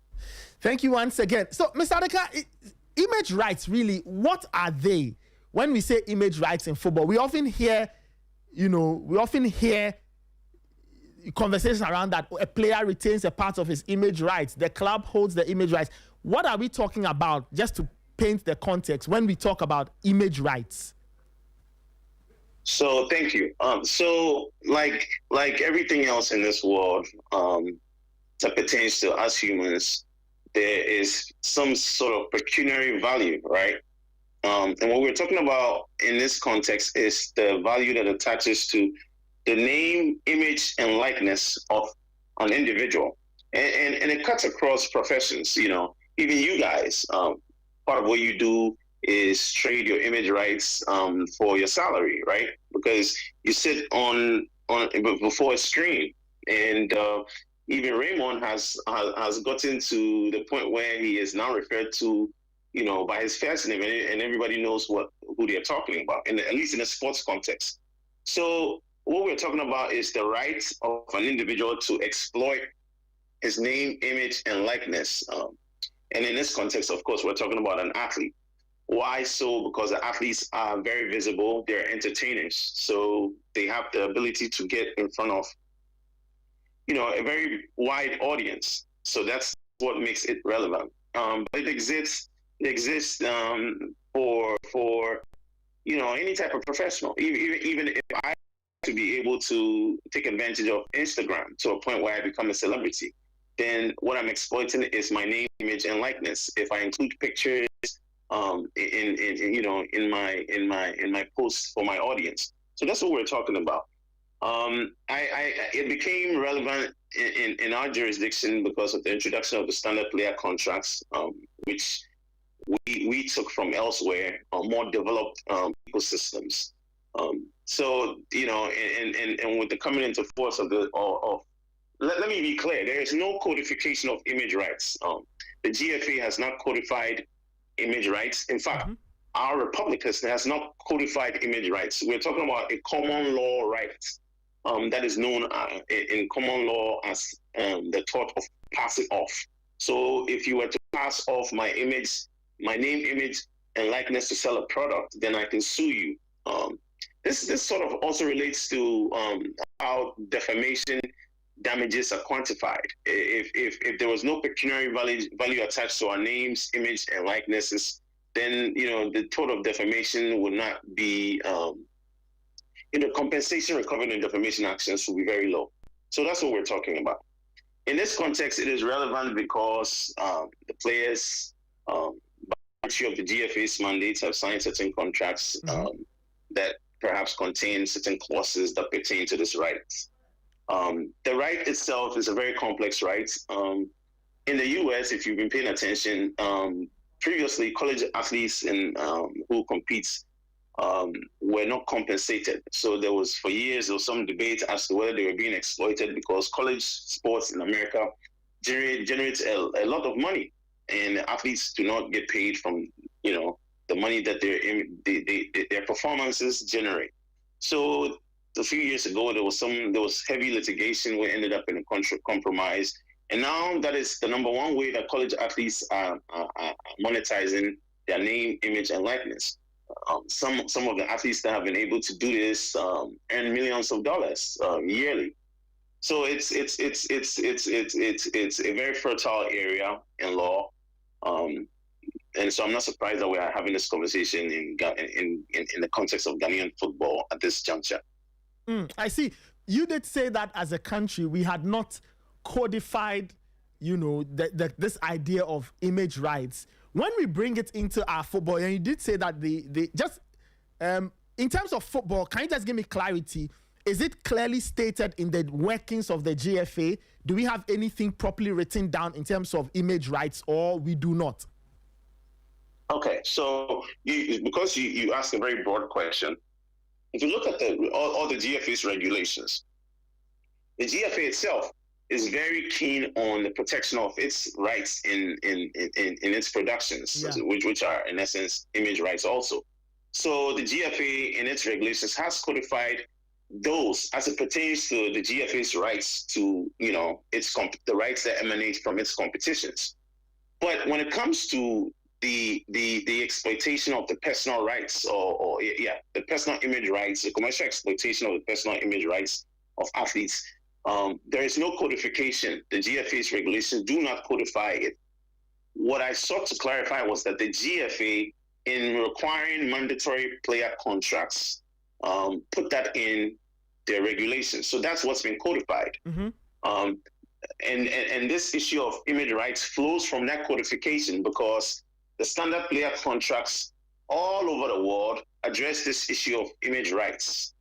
Thank you once again. So, Mr. Adeka, image rights, really, what are they? When we say image rights in football, we often hear, conversations around that. A player retains a part of his image rights. The club holds the image rights. What are we talking about, just to paint the context, when we talk about image rights?
So thank you. So like everything else in this world that pertains to us humans, there is some sort of pecuniary value, right? And what we're talking about in this context is the value that attaches to the name, image, and likeness of an individual. And it cuts across professions, even you guys. Part of what you do is trade your image rights for your salary, right? Because you sit on before a screen, and even Raymond has gotten to the point where he is now referred to, by his first name, and everybody knows who they're talking about, at least in a sports context. So what we're talking about is the rights of an individual to exploit his name, image, and likeness. And in this context, of course, we're talking about an athlete. Why so? Because the athletes are very visible. They're entertainers. So they have the ability to get in front of, a very wide audience. So that's what makes it relevant. But it exists for any type of professional. Even if I to be able to take advantage of Instagram to a point where I become a celebrity, then what I'm exploiting is my name, image, and likeness. If I include pictures in my posts for my audience. So that's what we're talking about. It became relevant in our jurisdiction because of the introduction of the standard player contracts, which we took from elsewhere, more developed ecosystems. So and with the coming into force of let me be clear, there is no codification of image rights. The GFA has not codified image rights. In fact, our republic has not codified image rights. We're talking about a common law right that is known in common law as the thought of passing off. So if you were to pass off my image, my name, image, and likeness to sell a product, then I can sue you. This sort of also relates to how defamation damages are quantified. If there was no pecuniary value attached to our names, image, and likenesses, then the total of defamation would not be compensation recovered in defamation actions will be very low. So that's what we're talking about. In this context, it is relevant because the players, by virtue of the GFA's mandates, have signed certain contracts that perhaps contain certain clauses that pertain to this right. The right itself is a very complex right. In the US, if you've been paying attention, previously college athletes who compete were not compensated. So for years, there was some debate as to whether they were being exploited because college sports in America generates a lot of money, and athletes do not get paid from the money that their performances generate. So a few years ago, there was heavy litigation where it ended up in a compromise. And now that is the number one way that college athletes are monetizing their name, image, and likeness. Some of the athletes that have been able to do this earn millions of dollars yearly. So it's a very fertile area in law. And so I'm not surprised that we are having this conversation in the context of Ghanaian football at this juncture.
I see. You did say that as a country, we had not codified, this idea of image rights. When we bring it into our football, and you did say that in terms of football, can you just give me clarity? Is it clearly stated in the workings of the GFA? Do we have anything properly written down in terms of image rights, or we do not?
Okay, so because you asked a very broad question, if you look at all the GFA's regulations, the GFA itself is very keen on the protection of its rights in its productions, which are in essence image rights also. So the GFA in its regulations has codified those as it pertains to the GFA's rights to the rights that emanate from its competitions. But when it comes to the exploitation of the personal rights the personal image rights, the commercial exploitation of the personal image rights of athletes, there is no codification. The GFA's regulations do not codify it. What I sought to clarify was that the GFA, in requiring mandatory player contracts, put that in their regulations. So that's what's been codified. And this issue of image rights flows from that codification because the standard player contracts all over the world address this issue of image rights.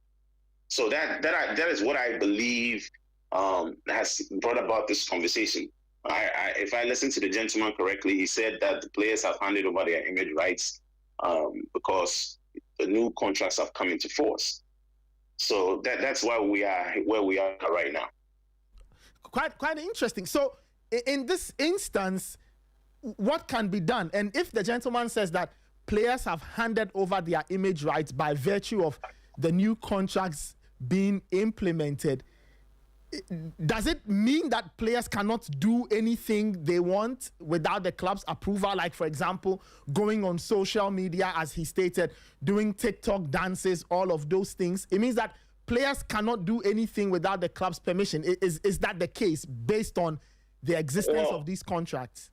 So that is what I believe has brought about this conversation. If I listened to the gentleman correctly, he said that the players have handed over their image rights because the new contracts have come into force. So that's why we are where we are right now.
Quite interesting. So in this instance, what can be done? And if the gentleman says that players have handed over their image rights by virtue of the new contracts being implemented, does it mean that players cannot do anything they want without the club's approval? Like, for example, going on social media, as he stated, doing TikTok dances, all of those things. It means that players cannot do anything without the club's permission. Is that the case based on the existence of these contracts?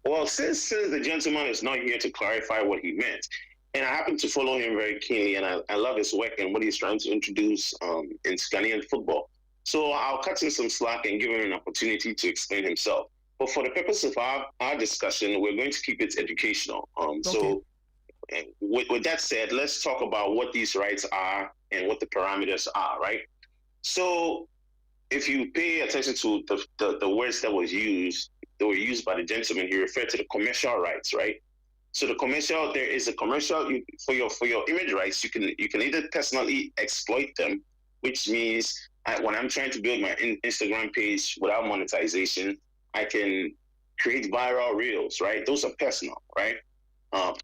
Well, since the gentleman is not here to clarify what he meant, and I happen to follow him very keenly, and I love his work and what he's trying to introduce into Ghanaian football. So I'll cut him some slack and give him an opportunity to explain himself. But for the purpose of our discussion, we're going to keep it educational. So with that said, let's talk about what these rights are and what the parameters are, right? So if you pay attention to the words that were used by the gentleman, he referred to the commercial rights, right? So there is a commercial for your image rights. You can either personally exploit them, which means when I'm trying to build my Instagram page without monetization, I can create viral reels, right? Those are personal, right?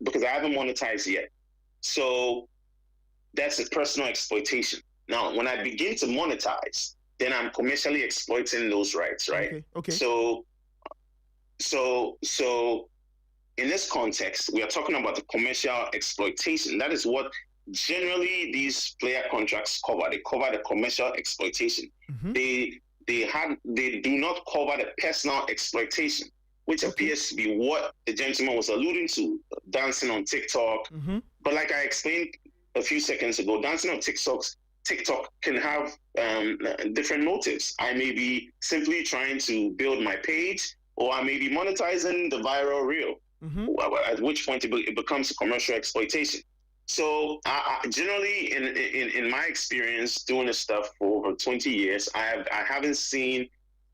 Because I haven't monetized yet. So that's a personal exploitation. Now, when I begin to monetize, then I'm commercially exploiting those rights, right?
Okay.
So in this context, we are talking about the commercial exploitation. That is what generally these player contracts cover. They cover the commercial exploitation.
Mm-hmm.
They do not cover the personal exploitation, which appears to be what the gentleman was alluding to, dancing on TikTok.
Mm-hmm.
But like I explained a few seconds ago, dancing on TikTok can have different motives. I may be simply trying to build my page, or I may be monetizing the viral reel,
mm-hmm.
at which point it becomes a commercial exploitation. So generally, in my experience doing this stuff for over 20 years, I haven't seen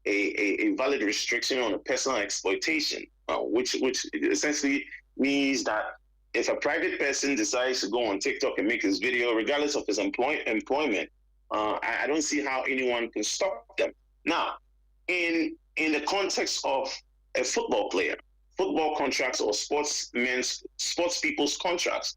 a valid restriction on a personal exploitation, which essentially means that if a private person decides to go on TikTok and make his video, regardless of his employment, I don't see how anyone can stop them. Now, in the context of a football player, football contracts or sports people's contracts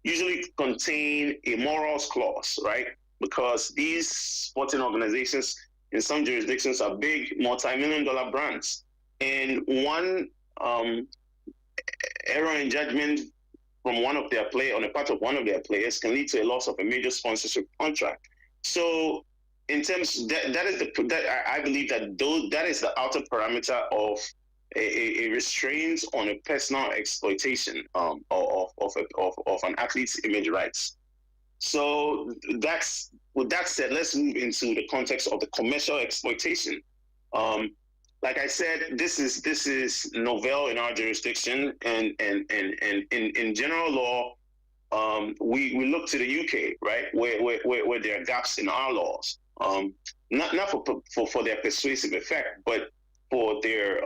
usually contain a morals clause, right? Because these sporting organizations in some jurisdictions are big multi-million-dollar brands. And one error in judgment from on the part of one of their players can lead to a loss of a major sponsorship contract. So in terms I believe that is the outer parameter of a restraint on a personal exploitation of an athlete's image rights. So with that said, let's move into the context of the commercial exploitation. Like I said, this is novel in our jurisdiction, and in general law, we look to the UK, right, where there are gaps in our laws, not for their persuasive effect, but for their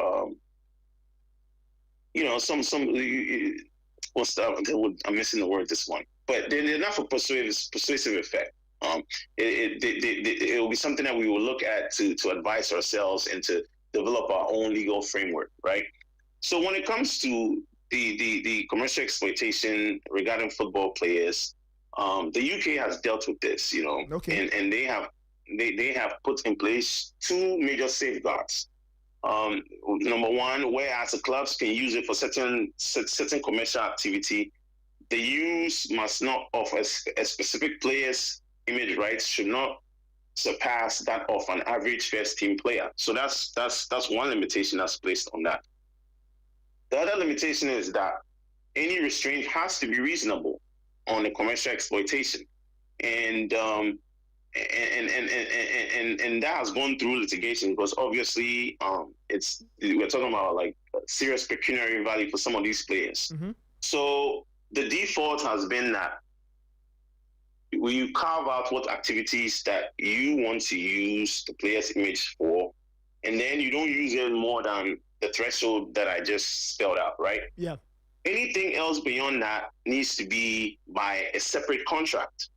I'm missing the word this one, but they're not for persuasive effect. It will be something that we will look at to advise ourselves and to develop our own legal framework, right? So when it comes to the commercial exploitation regarding football players, the UK has dealt with this, and they have put in place two major safeguards. Number one, whereas the clubs can use it for certain commercial activity, the use must not of a specific player's image rights should not surpass that of an average first team player. So that's one limitation that's placed on that. The other limitation is that any restraint has to be reasonable on the commercial exploitation, and that has gone through litigation because obviously we're talking about like serious pecuniary value for some of these players.
Mm-hmm.
So the default has been that you carve out what activities that you want to use the player's image for, and then you don't use it more than the threshold that I just spelled out, right?
Yeah.
Anything else beyond that needs to be by a separate contract.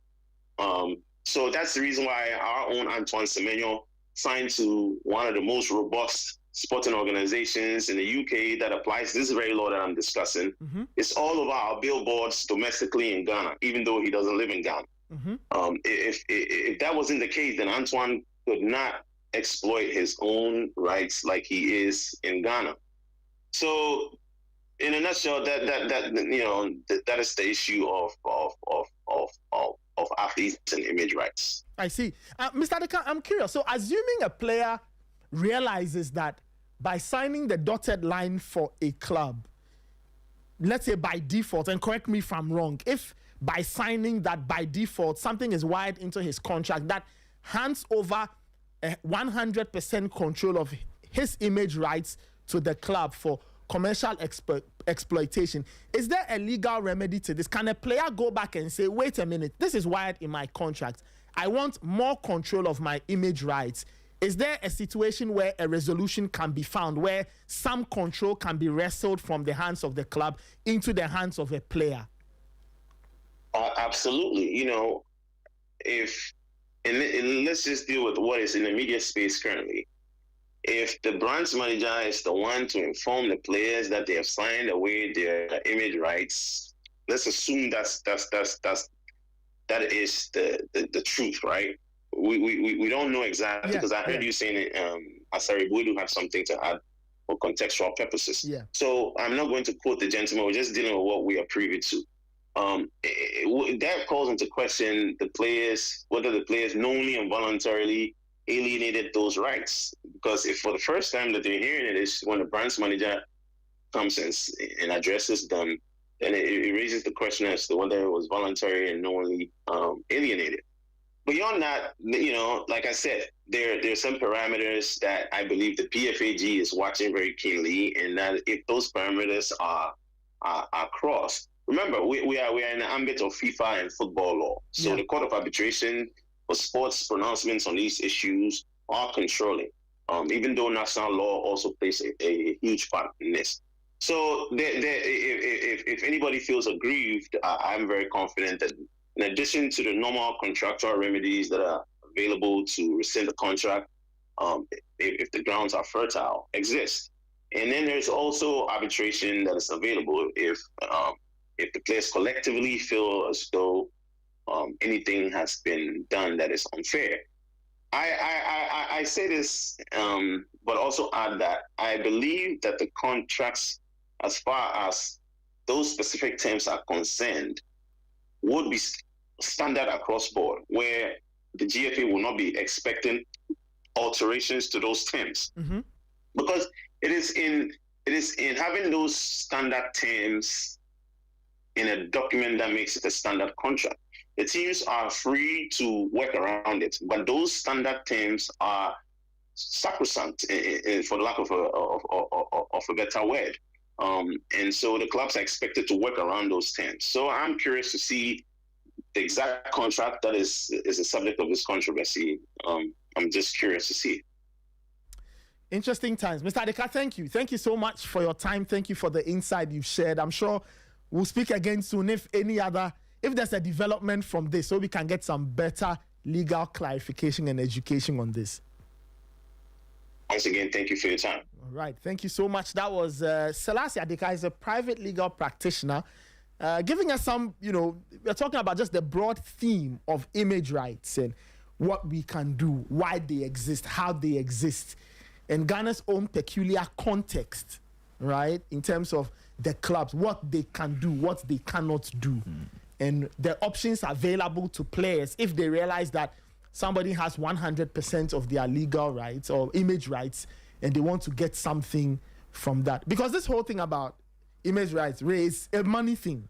So that's the reason why our own Antoine Semenyo signed to one of the most robust sporting organizations in the UK that applies this very law that I'm discussing.
Mm-hmm.
It's all over our billboards domestically in Ghana, even though he doesn't live in Ghana.
Mm-hmm.
If that wasn't the case, then Antoine could not exploit his own rights like he is in Ghana. So, in a nutshell, that is the issue of athletes and image rights.
I see, Mr. Adeka, I'm curious. So, assuming a player realizes that by signing the dotted line for a club, let's say by default, and correct me if I'm wrong, if by signing that by default something is wired into his contract that hands over 100% control of his image rights to the club for commercial exploitation. Is there a legal remedy to this? Can a player go back and say, wait a minute, this is wired in my contract. I want more control of my image rights. Is there a situation where a resolution can be found where some control can be wrestled from the hands of the club into the hands of a player?
Absolutely. You know, and let's just deal with what is in the media space currently. If the brand's manager is the one to inform the players that they have signed away their image rights, let's assume that is the truth, right? We don't know exactly, because I heard you saying Asari Boydu had something to add for contextual purposes.
Yeah.
So I'm not going to quote the gentleman. We're just dealing with what we are privy to. That calls into question whether the players knowingly and voluntarily alienated those rights. Because if for the first time that they're hearing it is when the brand's manager comes and addresses them, then it raises the question as to whether it was voluntary and knowingly alienated. Beyond that, you know, like I said, there are some parameters that I believe the PFAG is watching very keenly, and that if those parameters are crossed, remember we are in the ambit of FIFA and football law. So the Court of Arbitration for sports pronouncements on these issues are controlling, even though national law also plays a huge part in this. So if anybody feels aggrieved, I'm very confident that in addition to the normal contractual remedies that are available to rescind the contract, if the grounds are fertile, exist. And then there's also arbitration that is available if the players collectively feel as though anything has been done that is unfair. I say this, but also add that I believe that the contracts, as far as those specific terms are concerned, would be standard across board, where the GFA will not be expecting alterations to those terms, because it is in having those standard terms in a document that makes it a standard contract. The teams are free to work around it, but those standard terms are sacrosanct, for lack of a better word. And so the clubs are expected to work around those terms. So I'm curious to see the exact contract that is the subject of this controversy. I'm just curious to see.
Interesting times. Mr. Adeka, thank you. Thank you so much for your time. Thank you for the insight you've shared. I'm sure we'll speak again soon if there's a development from this, so we can get some better legal clarification and education on this.
Once again, thank you for your time.
All right. Thank you so much. That was Selassie Adeka. He's a private legal practitioner, giving us some, we're talking about just the broad theme of image rights and what we can do, why they exist, how they exist, and Ghana's own peculiar context, right, in terms of the clubs, what they can do, what they cannot do, and the options available to players if they realize that somebody has 100% of their legal rights or image rights and they want to get something from that. Because this whole thing about image rights is a money thing.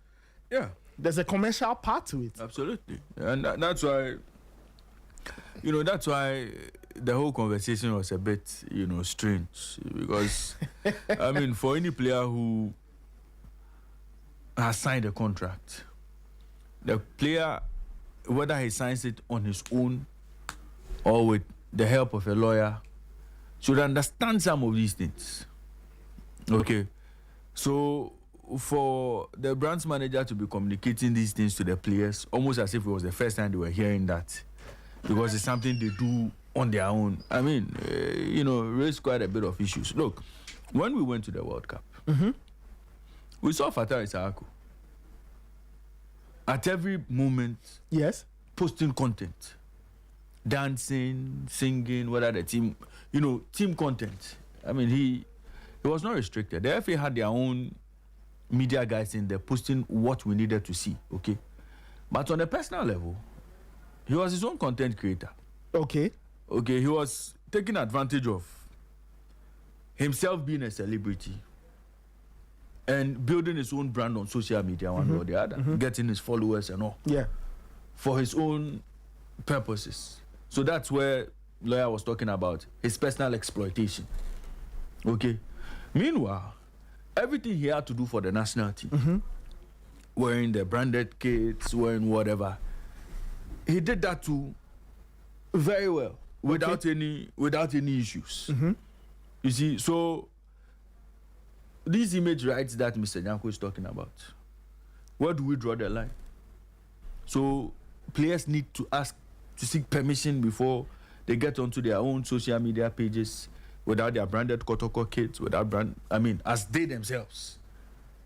Yeah.
There's a commercial part to it.
Absolutely. And that's why, that's why the whole conversation was a bit, strange. Because, for any player who has signed a contract, the player, whether he signs it on his own or with the help of a lawyer, should understand some of these things. Okay. So for the branch manager to be communicating these things to the players, almost as if it was the first time they were hearing that, because it's something they do on their own, raised quite a bit of issues. Look, when we went to the World Cup, we saw Fatah Isaaku at every moment,
yes,
posting content, dancing, singing, whether the team, team content. He was not restricted. The FA had their own media guys in there posting what we needed to see, okay? But on a personal level, he was his own content creator.
Okay,
he was taking advantage of himself being a celebrity and building his own brand on social media, one or the other, getting his followers and all.
Yeah.
For his own purposes. So that's where lawyer was talking about, his personal exploitation. Okay. Meanwhile, everything he had to do for the national team, wearing the branded kits, wearing whatever, he did that too very well without any issues. You see, so these image rights that Mr. Nyako is talking about, where do we draw the line? So players need to seek permission before they get onto their own social media pages without their branded Kotoko kits, as they themselves.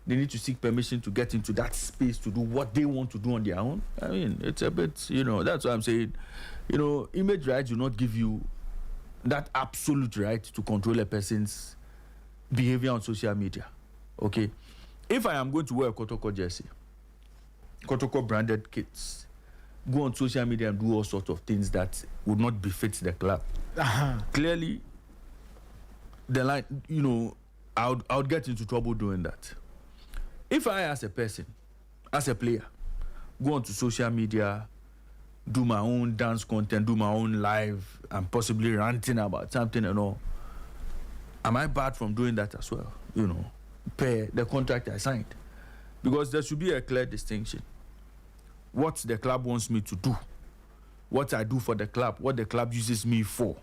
They need to seek permission to get into that space to do what they want to do on their own. I mean, it's a bit, that's what I'm saying. Image rights do not give you that absolute right to control a person's behavior on social media. Okay? If I am going to wear a Kotoko jersey, Kotoko branded kits, go on social media and do all sorts of things that would not befit the club. Clearly, the line, I would get into trouble doing that. If I, as a person, as a player, go onto social media, do my own dance content, do my own live, and possibly ranting about something and all, am I barred from doing that as well? Per the contract I signed? Because there should be a clear distinction. What the club wants me to do, what I do for the club, what the club uses me for,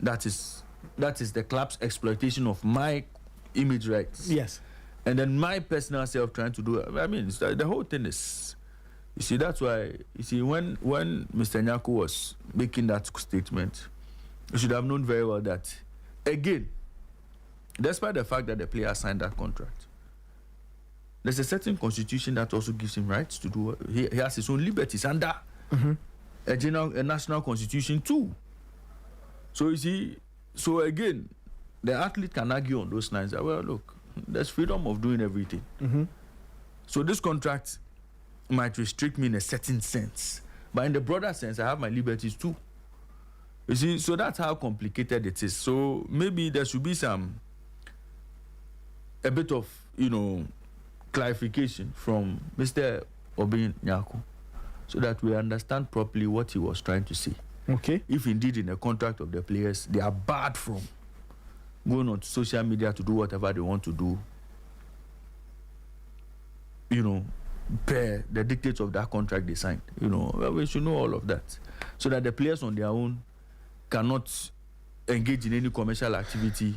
that is the club's exploitation of my image rights.
Yes.
And then my personal self trying to do it. The whole thing is, you see, that's why, when Mr. Nyako was making that statement, you should have known very well that, again, despite the fact that the player signed that contract, there's a certain constitution that also gives him rights to do. He has his own liberties under a national constitution too. So you see, again, the athlete can argue on those lines that, well, look, there's freedom of doing everything. So this contract might restrict me in a certain sense, but in the broader sense, I have my liberties too. You see, so that's how complicated it is. So maybe there should be a bit of, clarification from Mr. Obin Nyako, so that we understand properly what he was trying to say.
Okay. If
indeed in the contract of the players, they are barred from going on to social media to do whatever they want to do, per the dictates of that contract they signed. We should know all of that, so that the players on their own cannot engage in any commercial activity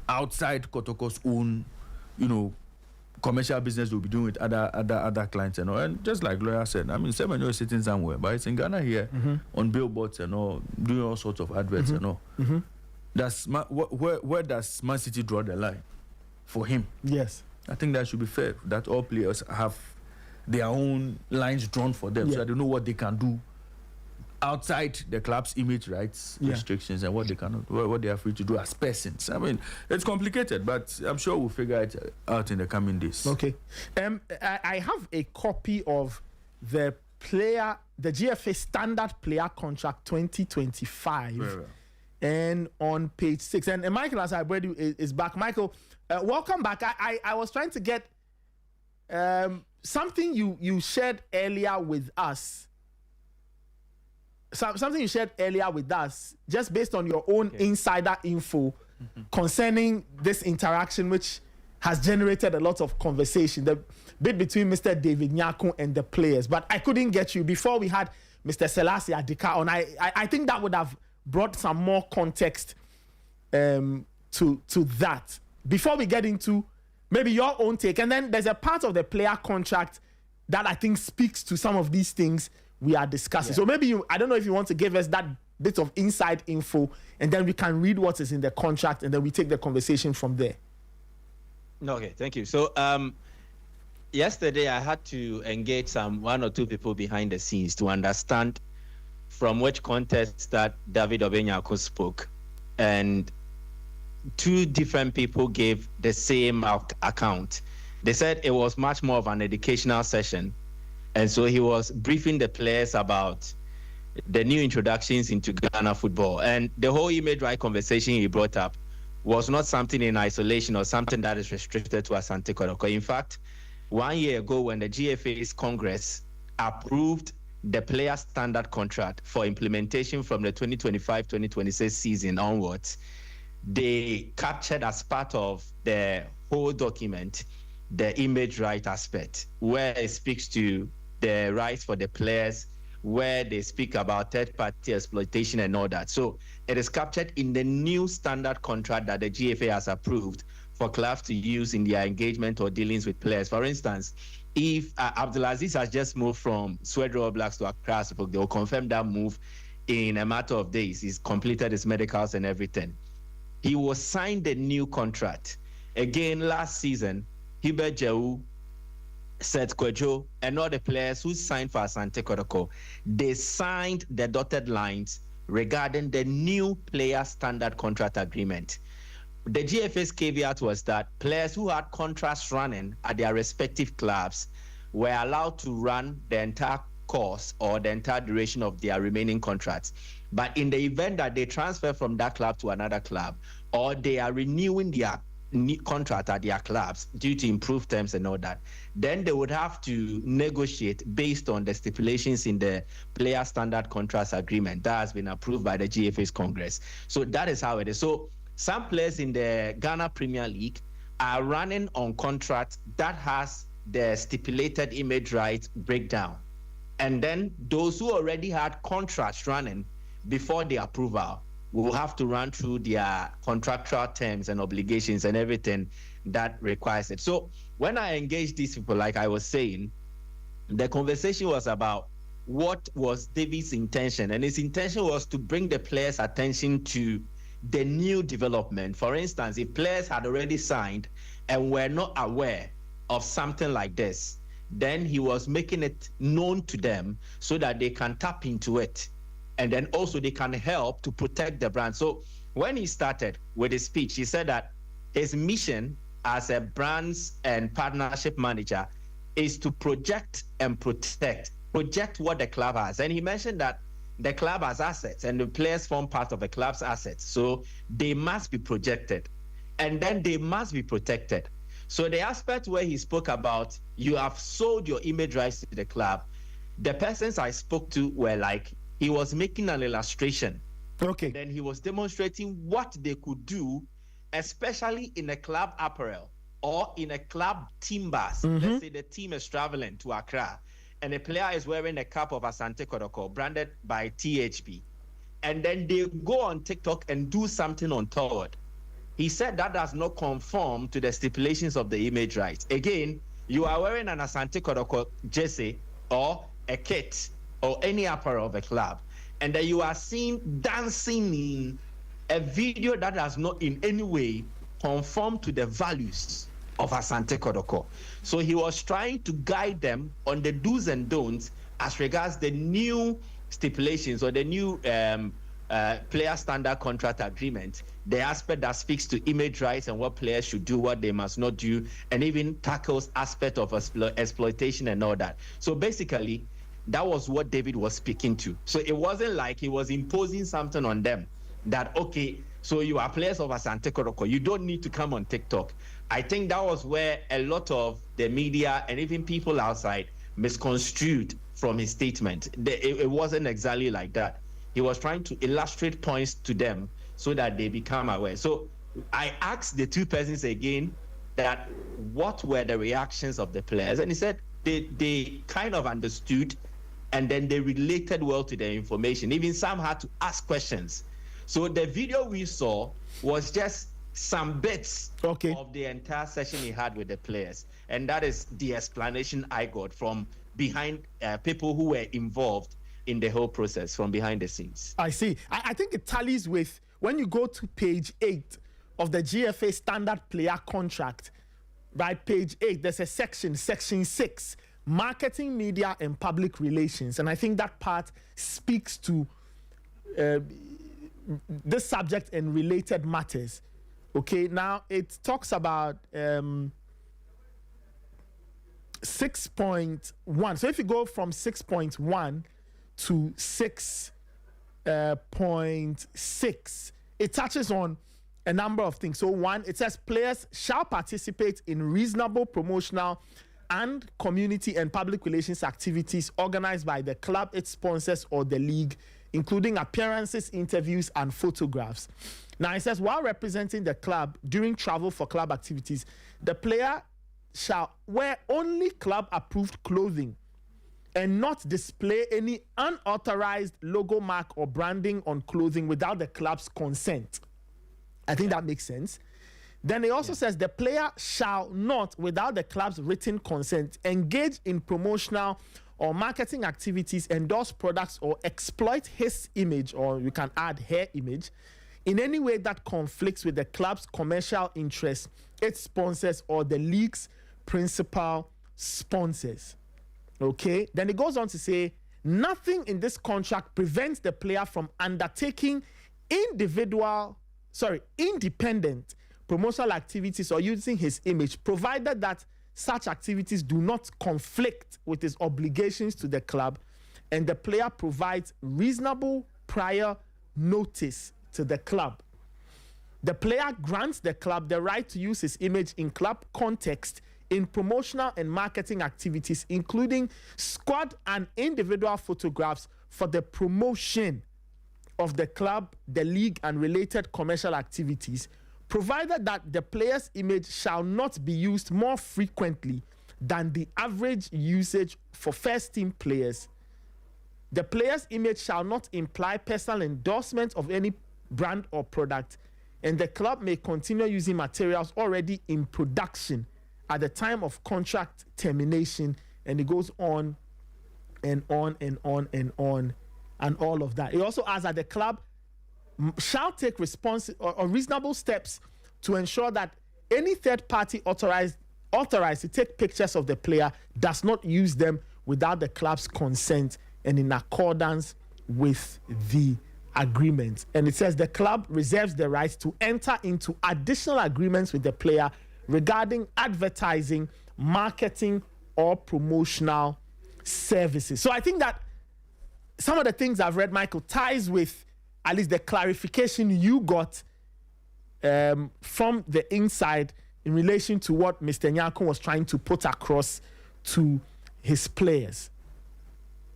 outside Kotoko's own, commercial business will be doing with other clients and all. And just like lawyer said, Semenyo is sitting somewhere, but it's in Ghana here on billboards and all, doing all sorts of adverts and all. Where does Man City draw the line for him?
Yes.
I think that should be fair, that all players have their own lines drawn for them, so that they know what they can do outside the club's image rights restrictions and what they cannot, what they are free to do as persons. It's complicated, but I'm sure we'll figure it out in the coming days.
Okay. I have a copy of the GFA standard player contract 2025. Very well. And on page 6, and Michael Asabwedu is back. Michael, welcome back. I was trying to get something you shared earlier with us. Something you shared earlier with us, just based on your own insider info concerning this interaction, which has generated a lot of conversation. The bit between Mr. David Nyako and the players, but I couldn't get you before we had Mr. Selassie Adika on. I think that would have brought some more context to that. Before we get into maybe your own take, and then there's a part of the player contract that I think speaks to some of these things we are discussing. So maybe I don't know if you want to give us that bit of inside info, and then we can read what is in the contract, and then we take the conversation from there.
Okay, thank you. So yesterday I had to engage one or two people behind the scenes to understand from which context that David Obenyako spoke, and two different people gave the same account. They said it was much more of an educational session, and so he was briefing the players about the new introductions into Ghana football. And the whole image right conversation he brought up was not something in isolation or something that is restricted to Asante Kotoko. In fact, 1 year ago when the GFA's Congress approved the player standard contract for implementation from the 2025-2026 season onwards, they captured as part of the whole document the image right aspect, where it speaks to the rights for the players, where they speak about third-party exploitation and all that. So it is captured in the new standard contract that the GFA has approved for clubs to use in their engagement or dealings with players. For instance, if Abdulaziz has just moved from Sweden All Blacks to Accra, they will confirm that move in a matter of days. He's completed his medicals and everything. He was signed a new contract. Again, last season, Hubert Jehu, Seth Kwejo, and all the players who signed for Asante Kotoko, they signed the dotted lines regarding the new player standard contract agreement. The GFA's caveat was that players who had contracts running at their respective clubs were allowed to run the entire course or the entire duration of their remaining contracts. But in the event that they transfer from that club to another club, or they are renewing their contract at their clubs due to improved terms and all that, then they would have to negotiate based on the stipulations in the player standard contracts agreement that has been approved by the GFA's Congress. So that is how it is. So some players in the Ghana Premier League are running on contracts that has the stipulated image rights breakdown. And then those who already had contracts running before the approval will have to run through their contractual terms and obligations and everything that requires it. So when I engaged these people, like I was saying, the conversation was about what was David's intention. And his intention was to bring the players' attention to the new development. For instance, if players had already signed and were not aware of something like this, then he was making it known to them so that they can tap into it. And then also they can help to protect the brand. So when he started with his speech, he said that his mission as a brands and partnership manager is to project and project what the club has. And he mentioned that the club has assets and the players form part of the club's assets. So they must be projected and then they must be protected. So the aspect where he spoke about, you have sold your image rights to the club, the persons I spoke to were like, he was making an illustration.
Okay.
Then he was demonstrating what they could do, especially in a club apparel or in a club team bus. Let's say the team is traveling to Accra and a player is wearing a cap of Asante Kotoko branded by THB. And then they go on TikTok and do something untoward. He said that does not conform to the stipulations of the image rights. Again, you are wearing an Asante Kotoko jersey or a kit or any apparel of a club, and then you are seen dancing in a video that does not in any way conform to the values of Asante Kotoko. So he was trying to guide them on the do's and don'ts as regards the new stipulations or the new player standard contract agreement, the aspect that speaks to image rights and what players should do, what they must not do, and even tackles aspect of exploitation and all that. So basically, that was what David was speaking to. So it wasn't like he was imposing something on them that, okay, so you are players of Asante Kotoko, you don't need to come on TikTok. I think that was where a lot of the media and even people outside misconstrued from his statement. It wasn't exactly like that. He was trying to illustrate points to them so that they become aware. So I asked the two persons again that what were the reactions of the players, and he said they kind of understood and then they related well to the information. Even some had to ask questions. So the video we saw was just some bits of the entire session he had with the players. And that is the explanation I got from behind people who were involved in the whole process from behind the scenes.
I see. I think it tallies with when you go to page 8 of the GFA standard player contract, right? Page 8, there's a section 6, marketing, media, and public relations. And I think that part speaks to this subject and related matters. Okay, now it talks about 6.1. So if you go from 6.1 to 6.6, it touches on a number of things. So one, it says players shall participate in reasonable promotional and community and public relations activities organized by the club, its sponsors, or the league, including appearances, interviews, and photographs. Now, it says, while representing the club during travel for club activities, the player shall wear only club-approved clothing and not display any unauthorized logo mark or branding on clothing without the club's consent. I think that makes sense. Then it also says the player shall not, without the club's written consent, engage in promotional or marketing activities, endorse products, or exploit his image, or you can add her image, in any way that conflicts with the club's commercial interests, its sponsors, or the league's principal sponsors. Okay? Then it goes on to say, nothing in this contract prevents the player from undertaking independent promotional activities or using his image, provided that such activities do not conflict with his obligations to the club and the player provides reasonable prior notice to the club. The player grants the club the right to use his image in club context in promotional and marketing activities, including squad and individual photographs for the promotion of the club, the league, and related commercial activities, provided that the player's image shall not be used more frequently than the average usage for first-team players. The player's image shall not imply personal endorsement of any brand or product, and the club may continue using materials already in production at the time of contract termination. And it goes on and on and on and on and all of that. It also adds that the club shall take or reasonable steps to ensure that any third party authorized to take pictures of the player does not use them without the club's consent and in accordance with the agreement. And it says the club reserves the right to enter into additional agreements with the player regarding advertising, marketing, or promotional services. So I think that some of the things I've read, Michael, ties with at least the clarification you got from the inside in relation to what Mr. Nyako was trying to put across to his players.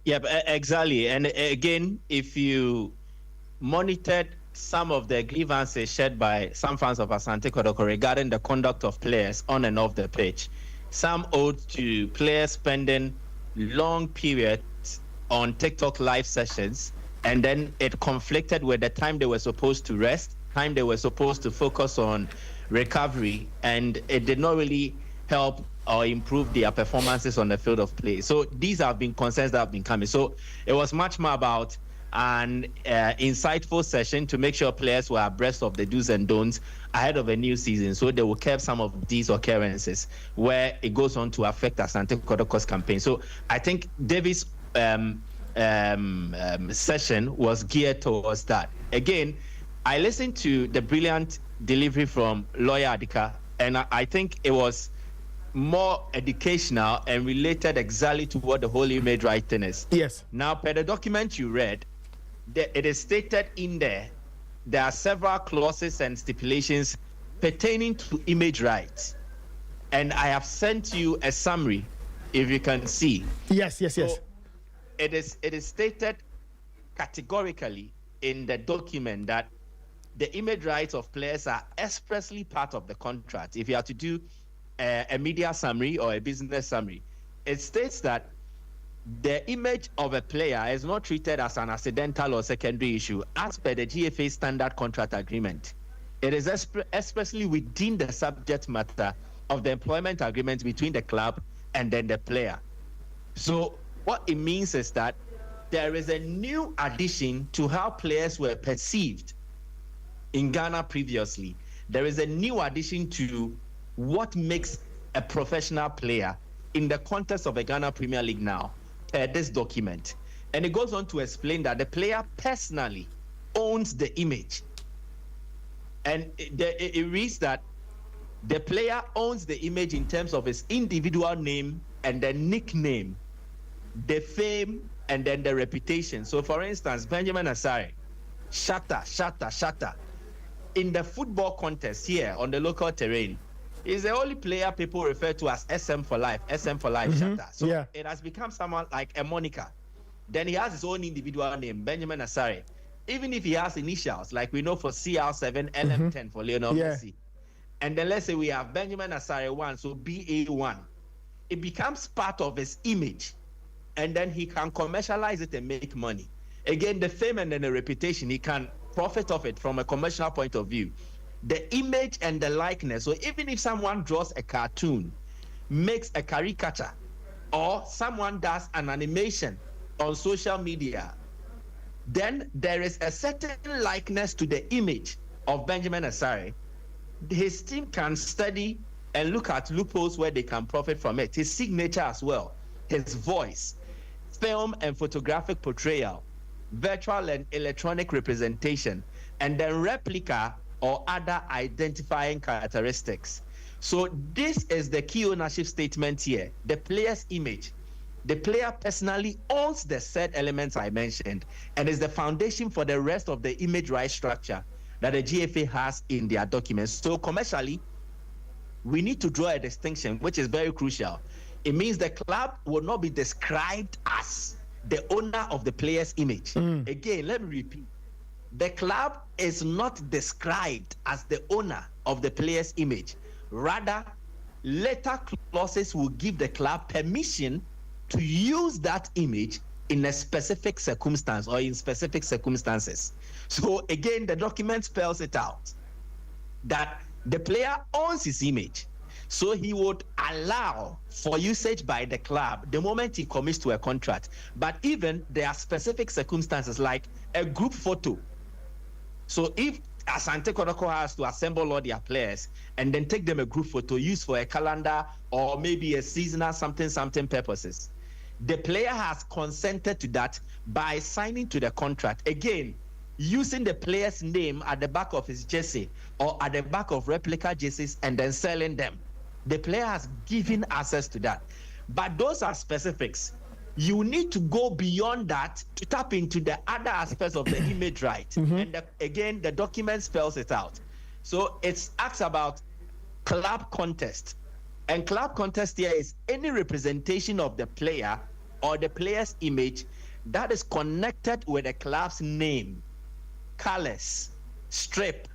Yeah, exactly. And again, if you monitored some of the grievances shared by some fans of Asante Kotoko regarding the conduct of players on and off the pitch, some owed to players spending long periods on TikTok live sessions, and then it conflicted with the time they were supposed to rest, time they were supposed to focus on recovery, and it did not really help or improve their performances on the field of play. So these have been concerns that have been coming. So it was much more about an insightful session to make sure players were abreast of the do's and don'ts ahead of a new season, so they will curb some of these occurrences where it goes on to affect Asante Kotoko's campaign. So I think Davis' session was geared towards that. Again, I listened to the brilliant delivery from Lawyer Adika, and I think it was more educational and related exactly to what the whole image writing is.
Yes.
Now, per the document you read, it is stated in there are several clauses and stipulations pertaining to image rights. And I have sent you a summary, if you can see.
Yes.
So it is stated categorically in the document that the image rights of players are expressly part of the contract. If you have to do a media summary or a business summary, it states that the image of a player is not treated as an accidental or secondary issue as per the GFA standard contract agreement. It is expressly within the subject matter of the employment agreement between the club and then the player. So what it means is that there is a new addition to how players were perceived in Ghana previously. There is a new addition to what makes a professional player in the context of the Ghana Premier League now, this document. And it goes on to explain that the player personally owns the image. And it reads that the player owns the image in terms of his individual name and the nickname, the fame, and then the reputation. So, for instance, Benjamin Asare, Shatta. In the football contest here on the local terrain, He's the only player people refer to as SM for life, Shatta. So it has become someone like a moniker. Then he has his own individual name, Benjamin Asare. Even if he has initials, like we know for CR7, LM10 for Lionel Messi. And then let's say we have Benjamin Asare 1, so BA1. It becomes part of his image. And then he can commercialize it and make money. Again, the fame and then the reputation, he can profit of it from a commercial point of view. The image and the likeness. So even if someone draws a cartoon, makes a caricature, or someone does an animation on social media, then there is a certain likeness to the image of Benjamin Asare. His team can study and look at loopholes where they can profit from it. His signature as well, his voice, film and photographic portrayal, virtual and electronic representation, and then replica or other identifying characteristics. So this is the key ownership statement here, the player's image. The player personally owns the said elements I mentioned and is the foundation for the rest of the image right structure that the GFA has in their documents. So commercially, we need to draw a distinction, which is very crucial. It means the club will not be described as the owner of the player's image. Again, let me repeat. The club is not described as the owner of the player's image. Rather, later clauses will give the club permission to use that image in a specific circumstance or in specific circumstances. So again, the document spells it out that the player owns his image. So he would allow for usage by the club the moment he commits to a contract. But even there are specific circumstances like a group photo. So if Asante Kotoko has to assemble all their players and then take them a group photo used for a calendar or maybe a seasonal something purposes, the player has consented to that by signing to the contract. Again, using the player's name at the back of his jersey or at the back of replica jerseys and then selling them. The player has given access to that. But those are specifics. You need to go beyond that to tap into the other aspects of the image right. And again, the document spells it out. So it asks about club contest. And club contest here is any representation of the player or the player's image that is connected with the club's name, colors, strip,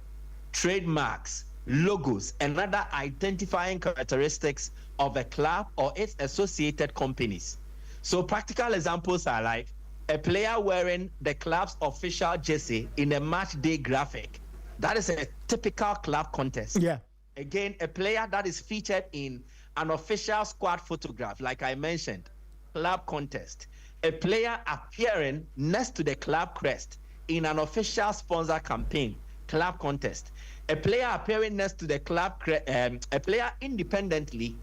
trademarks, logos, and other identifying characteristics of a club or its associated companies. So practical examples are like a player wearing the club's official jersey in a match day graphic. That is a typical club contest.
Yeah.
Again, a player that is featured in an official squad photograph, like I mentioned, club contest. A player appearing next to the club crest in an official sponsor campaign, club contest. A player appearing next to the club, a player independently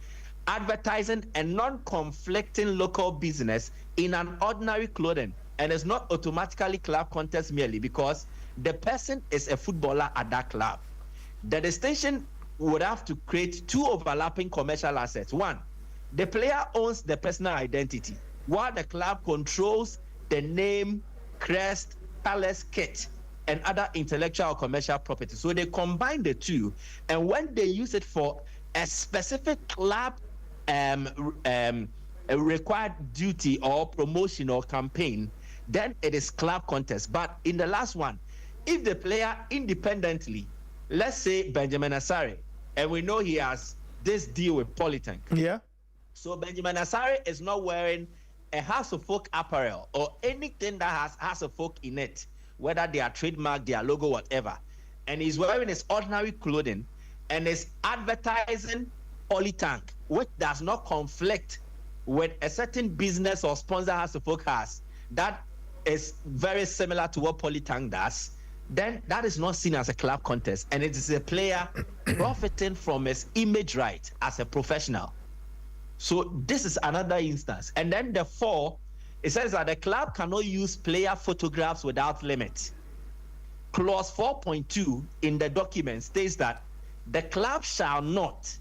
advertising a non-conflicting local business in an ordinary clothing, and it's not automatically club contest merely because the person is a footballer at that club. The distinction would have to create two overlapping commercial assets. One, the player owns the personal identity, while the club controls the name, crest, colors, kit, and other intellectual or commercial property. So they combine the two, and when they use it for a specific club a required duty or promotion or campaign, then it is club contest. But in the last one, if the player independently, let's say Benjamin Asare, and we know he has this deal with Polytank.
Yeah.
So Benjamin Asare is not wearing a House of Folk apparel or anything that has House of Folk in it, whether they are trademark, their logo, whatever. And he's wearing his ordinary clothing and is advertising Polytank, which does not conflict with a certain business or sponsor House of Folk has that is very similar to what Polytank does, then that is not seen as a club contest, and it is a player profiting from his image right as a professional. So this is another instance. And then the 4, it says that the club cannot use player photographs without limit. Clause 4.2 in the document states that the club shall not,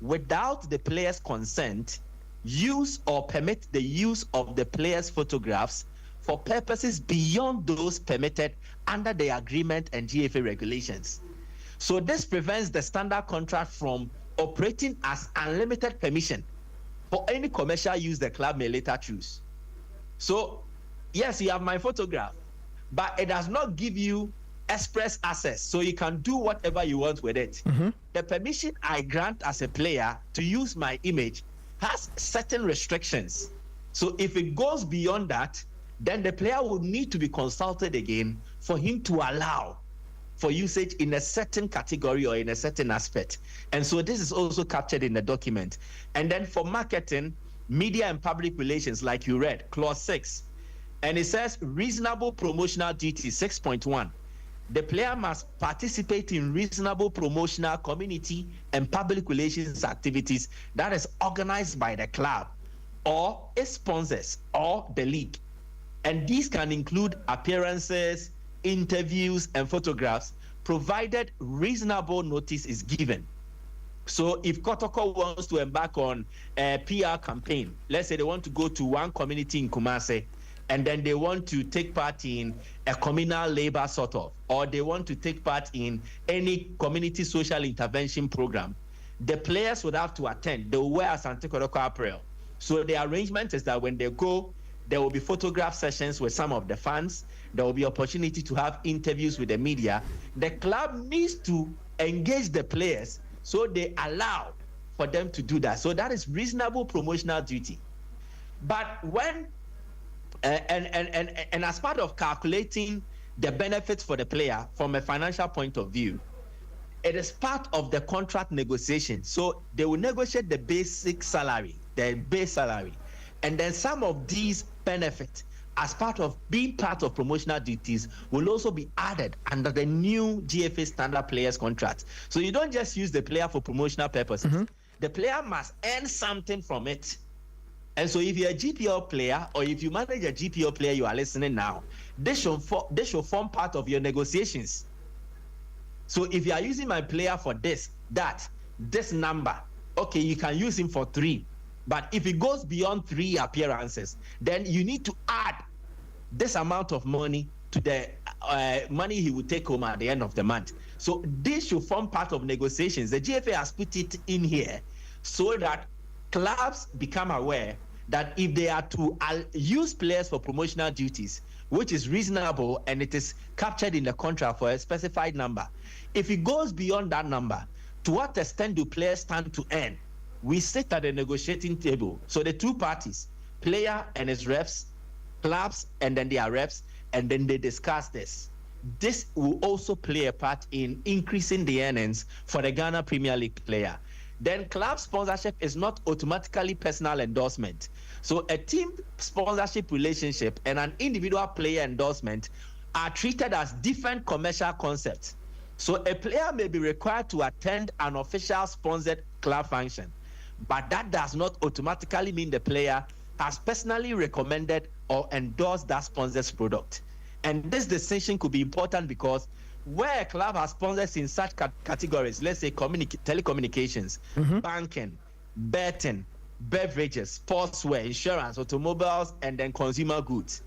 without the player's consent, use or permit the use of the player's photographs for purposes beyond those permitted under the agreement and GFA regulations. So this prevents the standard contract from operating as unlimited permission for any commercial use the club may later choose. So, yes, you have my photograph, but it does not give you express access, so you can do whatever you want with it. The permission I grant as a player to use my image has certain restrictions. So if it goes beyond that, then the player will need to be consulted again for him to allow for usage in a certain category or in a certain aspect. And so this is also captured in the document. And then for marketing, media and public relations, like you read, clause 6, and it says reasonable promotional duties, 6.1. The player must participate in reasonable promotional community and public relations activities that is organized by the club or its sponsors or the league. And these can include appearances, interviews, and photographs, provided reasonable notice is given. So if Kotoko wants to embark on a PR campaign, let's say they want to go to one community in Kumasi, and then they want to take part in a communal labor sort of, or they want to take part in any community social intervention program, the players would have to attend. They will wear Asante Kotoko apparel. So the arrangement is that when they go, there will be photograph sessions with some of the fans. There will be opportunity to have interviews with the media. The club needs to engage the players, so they allow for them to do that. So that is reasonable promotional duty. But when and as part of calculating the benefits for the player from a financial point of view, it is part of the contract negotiation. So they will negotiate the basic salary, the base salary, and then some of these benefits as part of being part of promotional duties will also be added under the new GFA standard players contract. So you don't just use the player for promotional purposes. The player must earn something from it. And so if you're a GPL player, or if you manage a GPL player, you are listening now, this should form part of your negotiations. So if you are using my player for this number, okay, you can use him for 3. But if it goes beyond 3 appearances, then you need to add this amount of money to the money he will take home at the end of the month. So this should form part of negotiations. The GFA has put it in here so that clubs become aware that if they are to use players for promotional duties, which is reasonable and it is captured in the contract for a specified number, if it goes beyond that number, to what extent do players stand to earn? We sit at the negotiating table. So the two parties, player and his reps, clubs and then their reps, and then they discuss this. This will also play a part in increasing the earnings for the Ghana Premier League player. Then club sponsorship is not automatically personal endorsement. So a team sponsorship relationship and an individual player endorsement are treated as different commercial concepts. So a player may be required to attend an official sponsored club function, but that does not automatically mean the player has personally recommended or endorsed that sponsor's product. And this distinction could be important because where a club has sponsors in such categories, let's say telecommunications, banking, betting, beverages, sportswear, insurance, automobiles, and then consumer goods,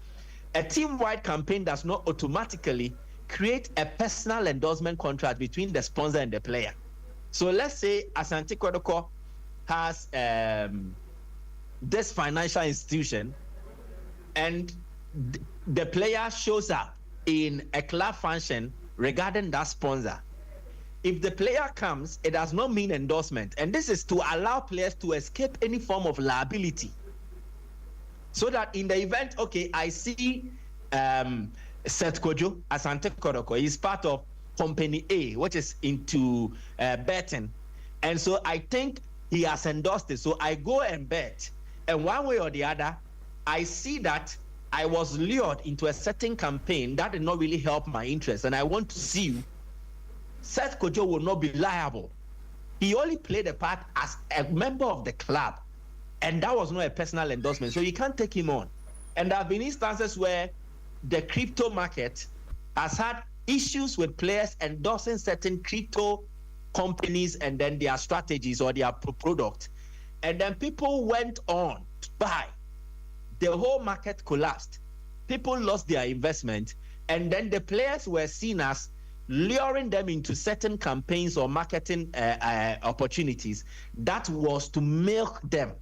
a team-wide campaign does not automatically create a personal endorsement contract between the sponsor and the player. So let's say Asante Kotoko has this financial institution, and the player shows up in a club function regarding that sponsor. If the player comes, it does not mean endorsement. And this is to allow players to escape any form of liability. So that in the event, okay, I see Seth Kojo, Asante Kotoko, he's part of Company A, which is into betting. And so I think he has endorsed it. So I go and bet. And one way or the other, I see that I was lured into a certain campaign that did not really help my interest, and I want to see you. Seth Kojo will not be liable. He only played a part as a member of the club, and that was not a personal endorsement, so you can't take him on. And there have been instances where the crypto market has had issues with players endorsing certain crypto companies and then their strategies or their product, and then people went on to buy. The whole market collapsed. People lost their investment, and then the players were seen as luring them into certain campaigns or marketing opportunities, that was to milk them.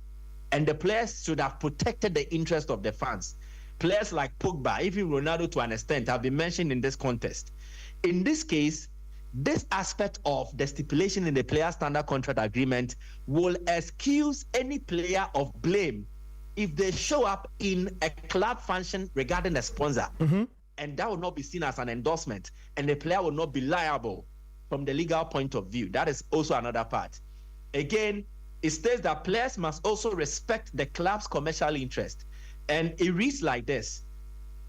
And the players should have protected the interest of the fans. Players like Pogba, even Ronaldo to an extent, have been mentioned in this contest. In this case, this aspect of the stipulation in the player standard contract agreement will excuse any player of blame if they show up in a club function regarding a sponsor. And that will not be seen as an endorsement, and the player will not be liable from the legal point of view. That is also another part. Again, it states that players must also respect the club's commercial interest. And it reads like this: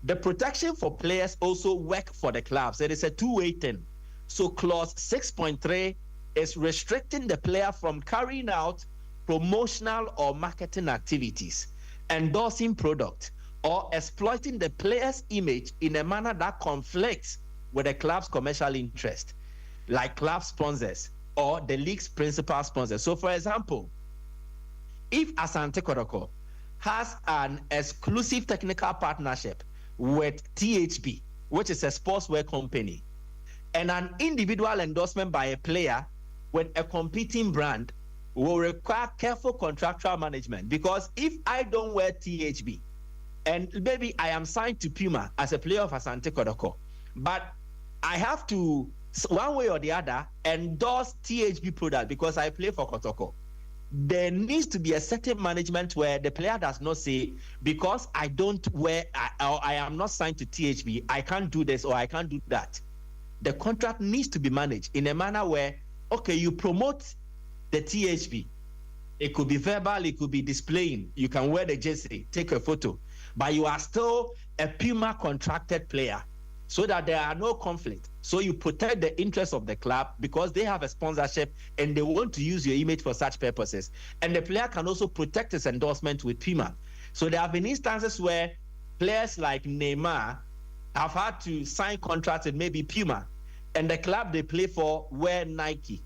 the protection for players also work for the clubs. It is a two-way thing. So clause 6.3 is restricting the player from carrying out promotional or marketing activities, endorsing product, or exploiting the player's image in a manner that conflicts with the club's commercial interest, like club sponsors or the league's principal sponsors. So, for example, if Asante Kotoko has an exclusive technical partnership with THB, which is a sportswear company, and an individual endorsement by a player with a competing brand will require careful contractual management, because if I don't wear THB and maybe I am signed to Puma as a player of Asante Kotoko, but I have to, one way or the other, endorse THB product because I play for Kotoko, there needs to be a certain management where the player does not say, because I don't wear, or I am not signed to THB, I can't do this or I can't do that. The contract needs to be managed in a manner where, okay, you promote the THB. It could be verbal, it could be displaying. You can wear the jersey, take a photo, but you are still a Puma contracted player, so that there are no conflict. So you protect the interests of the club because they have a sponsorship and they want to use your image for such purposes. And the player can also protect his endorsement with Puma. So there have been instances where players like Neymar have had to sign contracts with maybe Puma, and the club they play for wear Nike.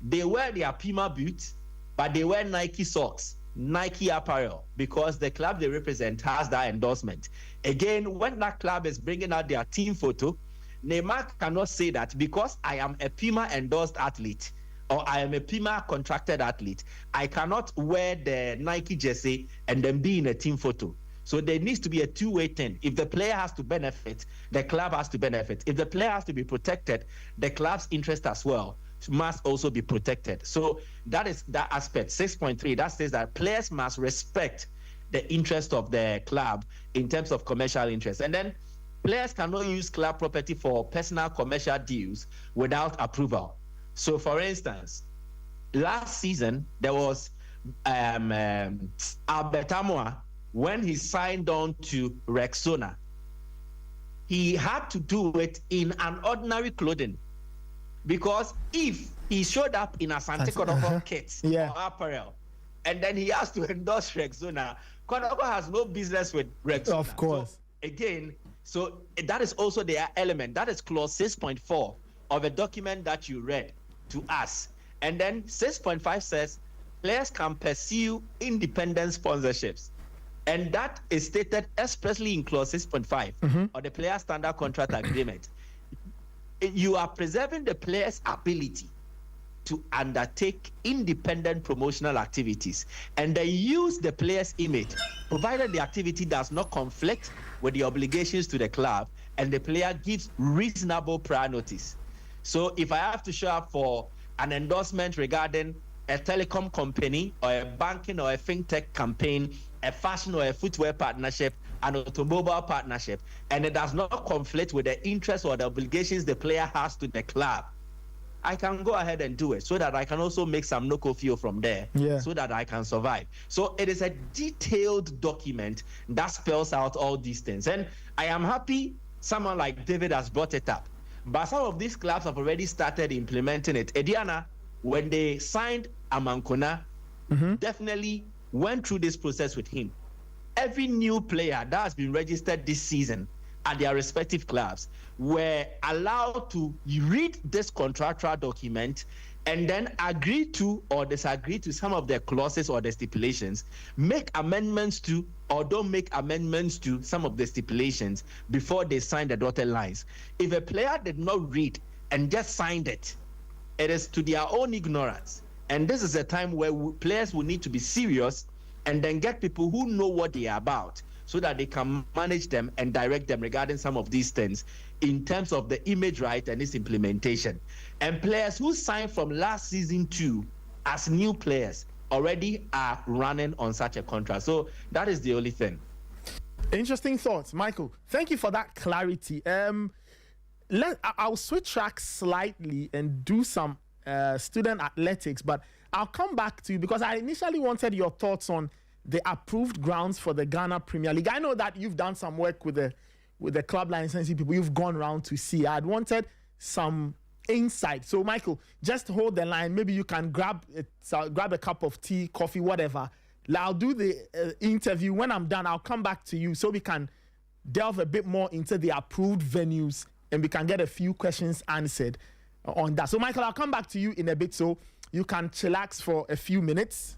They wear their Puma boots, but they wear Nike socks, Nike apparel, because the club they represent has that endorsement. Again, when that club is bringing out their team photo, Neymar cannot say that because I am a Puma endorsed athlete or I am a Puma contracted athlete, I cannot wear the Nike jersey and then be in a team photo. So there needs to be a two-way thing. If the player has to benefit, the club has to benefit. If the player has to be protected, the club's interest as well must also be protected. So that is that aspect. 6.3, that says that players must respect the interest of the club in terms of commercial interest. And then players cannot use club property for personal commercial deals without approval. So for instance, last season, there was Albert Amoa. When he signed on to Rexona, he had to do it in an ordinary clothing, because if he showed up in Asante Kotoko kits or apparel, and then he has to endorse Rexona, Kotoko has no business with Rexona.
Of course.
So, again, so that is also their element. That is clause 6.4 of a document that you read to us. And then 6.5 says players can pursue independent sponsorships. And that is stated expressly in clause 6.5 of the player standard contract agreement. You are preserving the player's ability to undertake independent promotional activities, and they use the player's image, provided the activity does not conflict with the obligations to the club and the player gives reasonable prior notice. So if I have to show up for an endorsement regarding a telecom company or a banking or a fintech campaign, a fashion or a footwear partnership, an automobile partnership, and it does not conflict with the interests or the obligations the player has to the club, I can go ahead and do it so that I can also make some local fuel from there, so that I can survive. So it is a detailed document that spells out all these things. And I am happy someone like David has brought it up. But some of these clubs have already started implementing it. Ediana, when they signed Amankona, definitely went through this process with him. Every new player that has been registered this season at their respective clubs were allowed to read this contractual document and then agree to or disagree to some of the clauses or the stipulations, make amendments to or don't make amendments to some of the stipulations before they sign the dotted lines. If a player did not read and just signed it. It is to their own ignorance. And this is a time where players will need to be serious and then get people who know what they are about so that they can manage them and direct them regarding some of these things in terms of the image right and its implementation. And players who signed from last season too as new players already are running on such a contract. So that is the only thing.
Interesting thoughts, Michael. Thank you for that clarity. I'll switch tracks slightly and do some student athletics, but I'll come back to you because I initially wanted your thoughts on the approved grounds for the Ghana Premier League. I know that you've done some work with the club licensing people. You've gone around to see. I'd wanted some insight. So, Michael, just hold the line. Maybe you can grab a cup of tea, coffee, whatever. I'll do the interview. When I'm done, I'll come back to you so we can delve a bit more into the approved venues and we can get a few questions answered on that. So, Michael, I'll come back to you in a bit so you can chillax for a few minutes.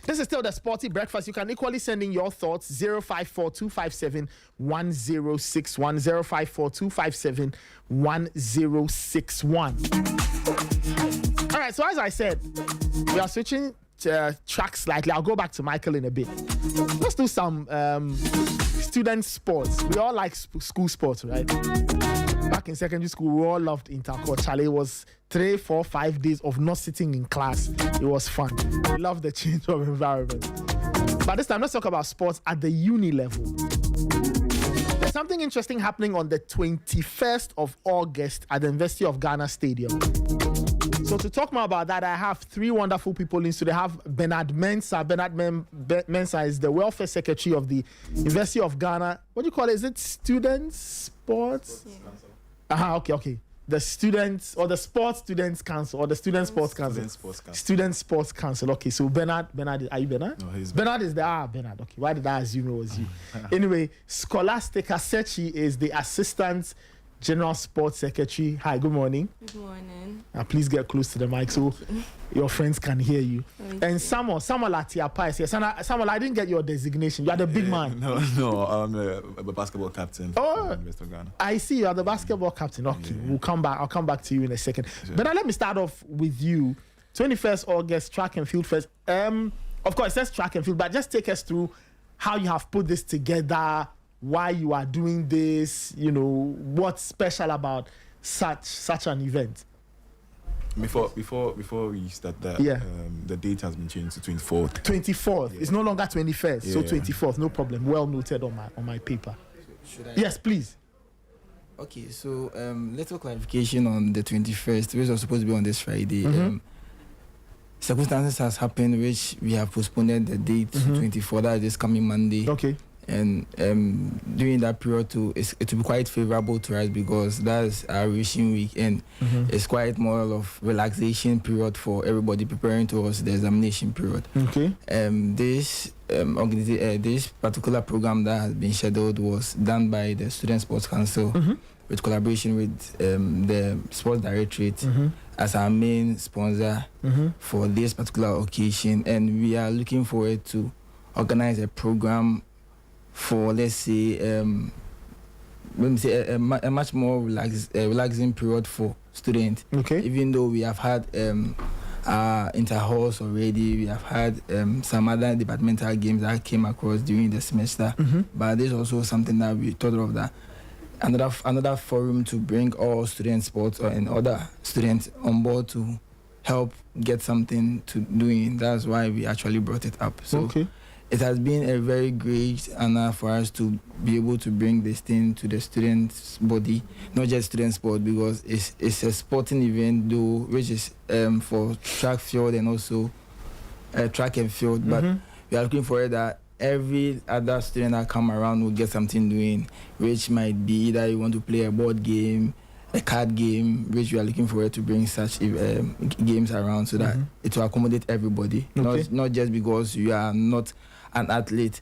This is still the Sporty Breakfast. You can equally send in your thoughts 054-257-1061, 054-257-1061. All right, so as I said, we are switching track slightly. I'll go back to Michael in a bit. Let's do some student sports. We all like school sports, right? Back in secondary school, we all loved intercourse. Charlie, it was 3, 4, 5 days of not sitting in class. It was fun. We loved the change of environment. But this time, let's talk about sports at the uni level. There's something interesting happening on the 21st of August at the University of Ghana Stadium. So to talk more about that, I have 3 wonderful people in studio. I have Bernard Mensah. Bernard Mensah is the welfare secretary of the University of Ghana. What do you call it? Is it Student Sports? Yeah. Okay. The Students or the Sports Students Council or the Student Sports Council. Student Sports Council. Okay, so Bernard, are you Bernard?
No, he's
Bernard is the Bernard. Okay, why did I assume it was you? Anyway, Scholastica Sechi is the Assistant General Sports Secretary. Hi, good morning.
Good morning.
Please get close to the mic so your friends can hear you. And Samuel Atiapa is here. Samuel, I didn't get your designation. You are the big man.
No, I'm a basketball captain.
Oh,
Mr. Ghana.
I see you are the basketball captain. Okay,
Yeah.
we'll come back. I'll come back to you in a second. Sure. But now let me start off with you. 21st August, track and field first. Of course, it says track and field, but just take us through how you have put this together, why you are doing this, what's special about such an event.
Before we start that, the date has been changed to 24th.
24th. It's no longer 21st, so 24th. No problem. Well noted on my paper.
Should I?
Yes, please.
Okay, so little clarification on the 21st, which was supposed to be on this Friday. Circumstances has happened which we have postponed the date to 24th, that is coming Monday.
Okay.
And during that period too, it will be quite favorable to us because that's our wishing week and it's quite more of relaxation period for everybody preparing towards the examination period.
Okay.
This particular program that has been scheduled was done by the Student Sports Council with collaboration with the Sports Directorate as our main sponsor for this particular occasion, and we are looking forward to organize a program for, let's say, a much more relaxing period for students.
Okay.
Even though we have had inter-halls already, we have had some other departmental games that came across during the semester. But there's also something that we thought of, that another forum to bring all student sports and other students on board to help get something to doing. That's why we actually brought it up. So. Okay. It has been a very great honor for us to be able to bring this thing to the students' body, not just student sport, because it's a sporting event, though, which is for track field and also track and field. But we are looking for it that every other student that come around will get something doing, which might be either you want to play a board game, a card game, which we are looking forward to bring such games around so that it will accommodate everybody, not just because you are not an athlete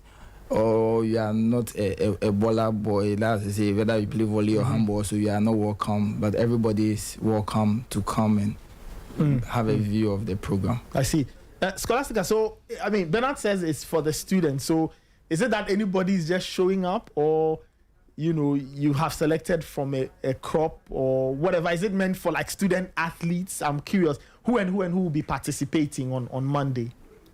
or you are not a baller boy, that's to say, whether you play volley or handball, so you are not welcome, but everybody is welcome to come and have a view of the program.
I see. Scholastica, so, I mean, Bernard says it's for the students, so is it that anybody is just showing up, or you have selected from a crop or whatever? Is it meant for like student athletes? I'm curious. Who will be participating on Monday?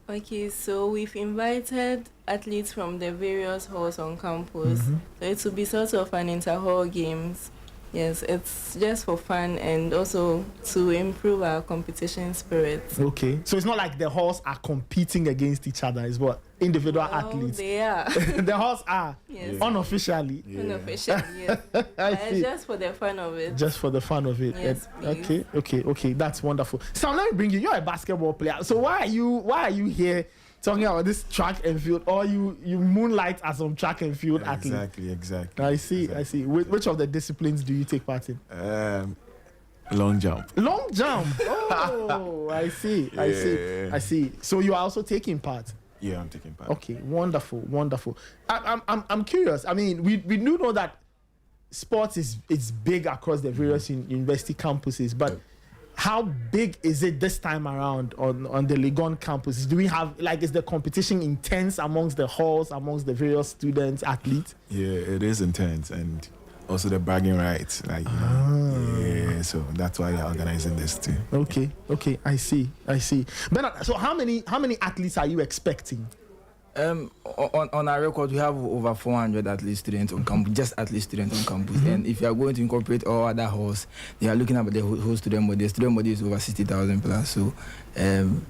Okay, so we've invited athletes from the various halls on campus. So it will be sort of an inter-hall games. Yes, it's just for fun and also to improve our competition spirit.
Okay, so it's not like the halls are competing against each other. It's what individual athletes.
They are.
The halls are unofficially.
Unofficially, yes. It's just for the fun of it.
Just for the fun of it.
Yes,
Okay. That's wonderful. Sam, let me bring you. You're a basketball player. So why are you here talking about this track and field, or you moonlight as some track and field athlete?
Exactly.
I see. Which of the disciplines do you take part in?
Long jump.
Long jump. Oh, I see. So you are also taking part.
Yeah, I'm taking part.
Okay, wonderful. I'm curious. I mean, we do know that sports is big across the various university campuses, but how big is it this time around on the Legon campus? Do we have, is the competition intense amongst the halls, amongst the various students, athletes?
Yeah, it is intense, and also the bragging rights. So that's why you're organizing this too.
Okay, I see. Bernard, so how many athletes are you expecting?
On our record, we have over 400 athlete students on campus, just athlete students on campus. And if you are going to incorporate all other halls, they are looking at the whole student body. The student body is over 60,000 plus. So,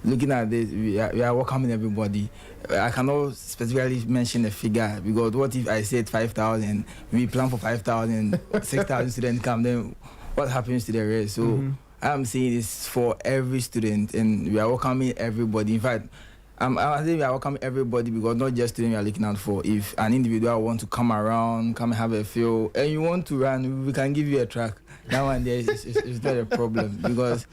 looking at this, we are welcoming everybody. I cannot specifically mention a figure because what if I said 5,000? We plan for 5,000, 6,000 students come. Then what happens to the rest? So, I'm saying this for every student, and we are welcoming everybody. In fact, I think we are welcoming everybody because not just students we are looking out for. If an individual want to come around, come and have a feel, and you want to run, we can give you a track. That one there is not a problem because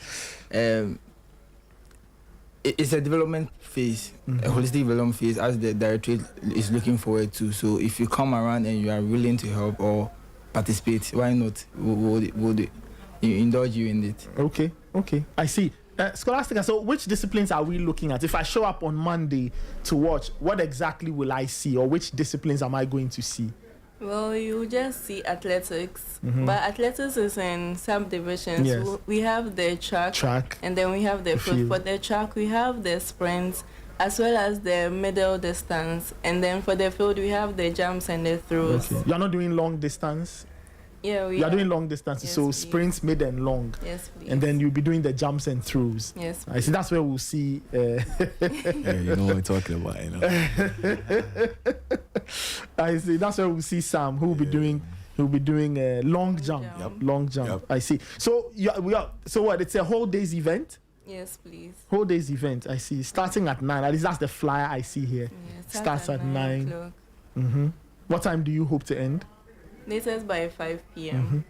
it's a development phase, a holistic development phase, as the directorate is looking forward to. So if you come around and you are willing to help or participate, why not? We'll indulge you in it.
Okay. I see. Scholastica, so which disciplines are we looking at? If I show up on Monday to watch, what exactly will I see, or which disciplines am I going to see?
Well, you just see athletics, but athletics is in subdivisions.
Yes.
We have the track, and then we have the field. For the track, we have the sprints, as well as the middle distance, and then for the field, we have the jumps and the throws.
Okay. You're not doing long distance?
Yeah,
we are doing long distances, yes, so please. Sprints, mid and long.
Yes, please.
And then you'll be doing the jumps and throws.
Yes, please.
I see. That's where we'll see.
Yeah, you know what we're talking about, you know.
I see. That's where we'll see Sam, who will be doing. He'll be doing a long jump. Long jump. Yep. I see. So So what? It's a whole day's event.
Yes, please.
Whole day's event. I see. Starting at 9. At least that's the flyer I see here.
Yeah,
starts at 9. What time do you hope to end?
Latest by 5 p.m.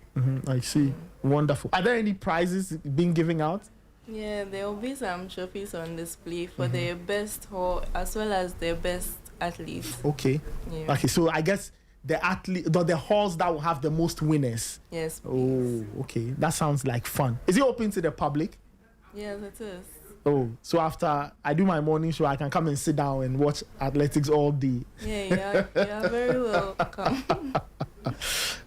I see. Wonderful. Are there any prizes being given out?
Yeah, there will be some trophies on display for the best hall as well as the best athletes.
Okay. Yeah. Okay, so I guess the halls that will have the most winners.
Yes,
please. Oh, okay. That sounds like fun. Is it open to the public?
Yes, it is.
Oh, so after I do my morning show, I can come and sit down and watch athletics all day.
Yeah, you are very welcome.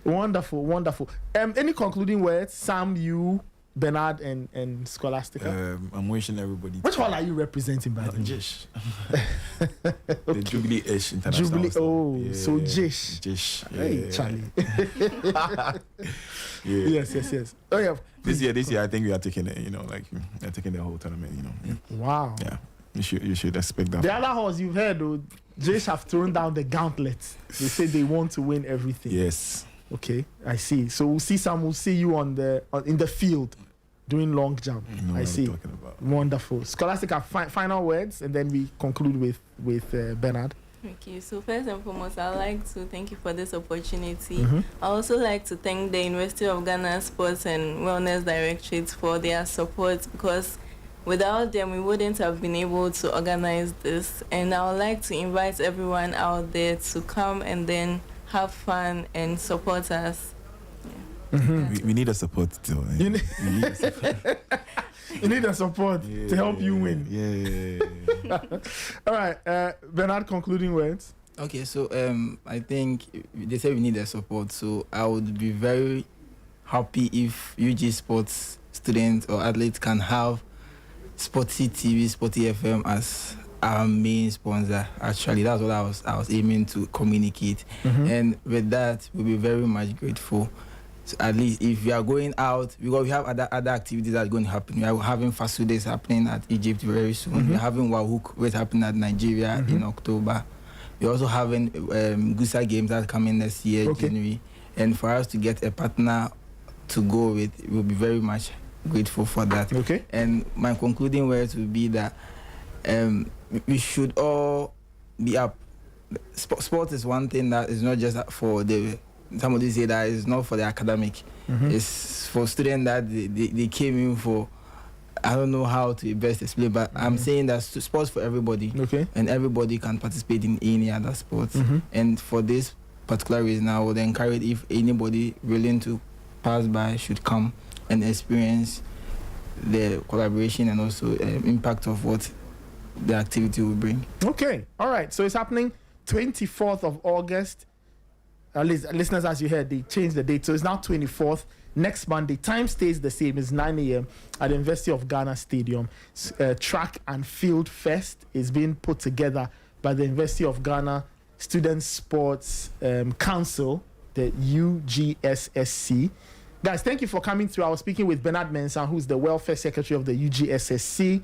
Wonderful. Any concluding words, Sam, you, Bernard, and Scholastica?
I'm wishing everybody.
Which hall are you representing, by the way?
Jish. The Jubilee-ish International.
Jubilee. Oh, yeah, so Jish.
Yeah.
Hey, Charlie. Yes. Oh yeah.
This year, I think we are taking it. We are taking the whole tournament.
Wow.
Yeah. You should expect that.
The other halls you've heard, though, Jish have thrown down the gauntlet. They say they want to win everything.
Yes.
Okay, I see. So we'll see you in the field doing long jump. I see.
Talking about.
Wonderful. Scholastica, final words, and then we conclude with Bernard.
Okay, so first and foremost, I'd like to thank you for this opportunity. I also like to thank the University of Ghana Sports and Wellness Directorate for their support, because without them, we wouldn't have been able to organize this. And I would like to invite everyone out there to come and then have fun and support us.
Yeah. We need a support too.
You need a support to help you win.
Yeah.
All right, Bernard, concluding words.
Okay, so I think they say we need their support. So I would be very happy if UG Sports students or athletes can have Sporty TV, Sporty FM as our main sponsor. Actually, that's what I was aiming to communicate. And with that, we'll be very much grateful. So at least if we are going out, because we have other activities that are going to happen. We are having Fasu Days happening at Egypt very soon. We're having Wahuk, which happening at Nigeria in October. We're also having Gusa Games that coming next year, January. And for us to get a partner to go with, we'll be very much grateful for that.
Okay.
And my concluding words will be that we should all be up. Sport is one thing that is not just for the, somebody say that it's not for the academic. It's for students that they came in for, I don't know how to best explain, but I'm saying that sports for everybody.
Okay.
And everybody can participate in any other sports. And for this particular reason, I would encourage if anybody willing to pass by should come and experience the collaboration and also impact of what the activity will bring.
Okay. All right. So it's happening 24th of August. Listeners, as you heard, they changed the date. So it's now 24th. Next Monday. Time stays the same. It's 9 a.m. at the University of Ghana Stadium. Track and Field Fest is being put together by the University of Ghana Student Sports Council, the UGSSC. Guys, thank you for coming through. I was speaking with Bernard Mensah, who's the Welfare Secretary of the UGSSC,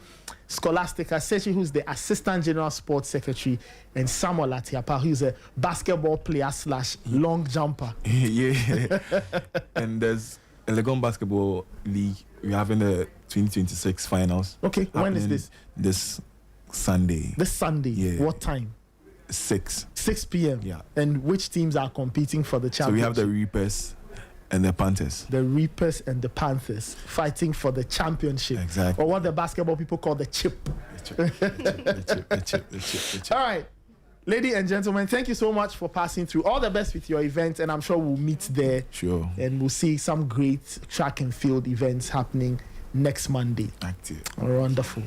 Scholastica Sechi, who's the Assistant General Sports Secretary, and Samuel Atiapa, who's a basketball player / long jumper.
Yeah. And there's a Legon Basketball League. We're having the 2026 finals.
Okay, when is this?
This Sunday.
This Sunday?
Yeah.
What time?
6
p.m.
Yeah.
And which teams are competing for the championship?
So we have the Reapers and the Panthers.
The Reapers and the Panthers fighting for the championship.
Exactly.
Or what the basketball people call the chip.
The chip.
All right. Ladies and gentlemen, thank you so much for passing through. All the best with your event, and I'm sure we'll meet there.
Sure.
And we'll see some great track and field events happening next Monday.
Active.
Wonderful.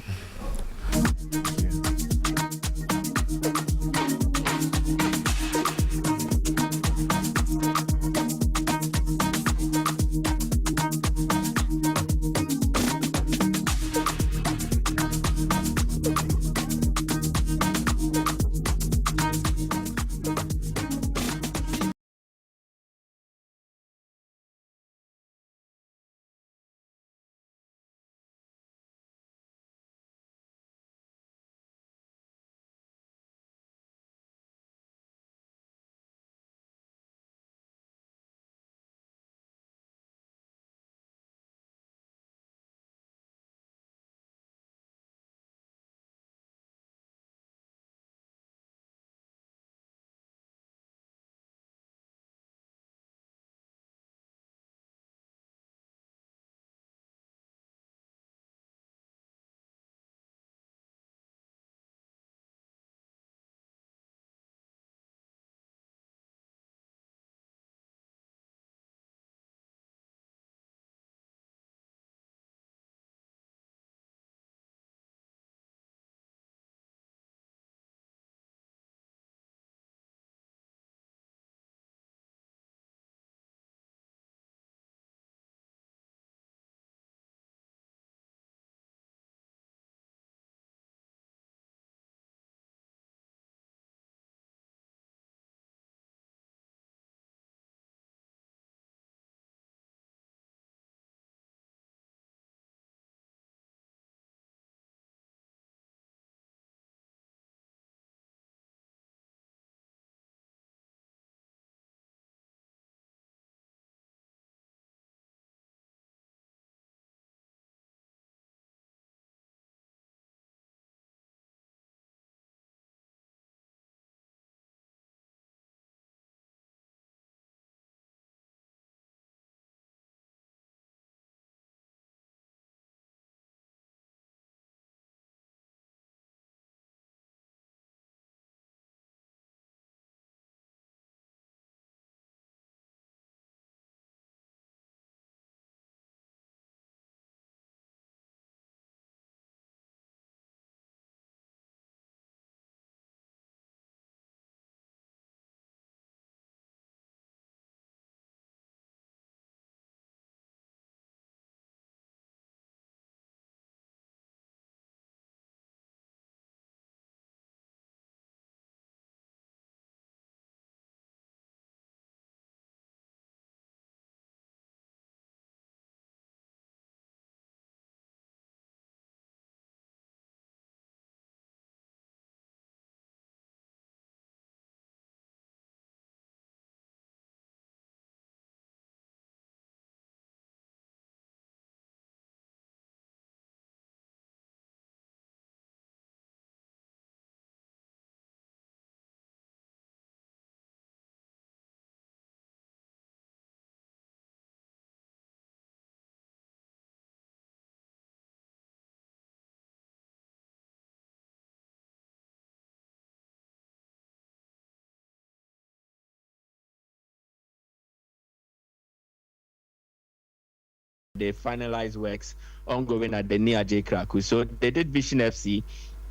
they finalized works ongoing at the near J Kraku. So they did Vision FC.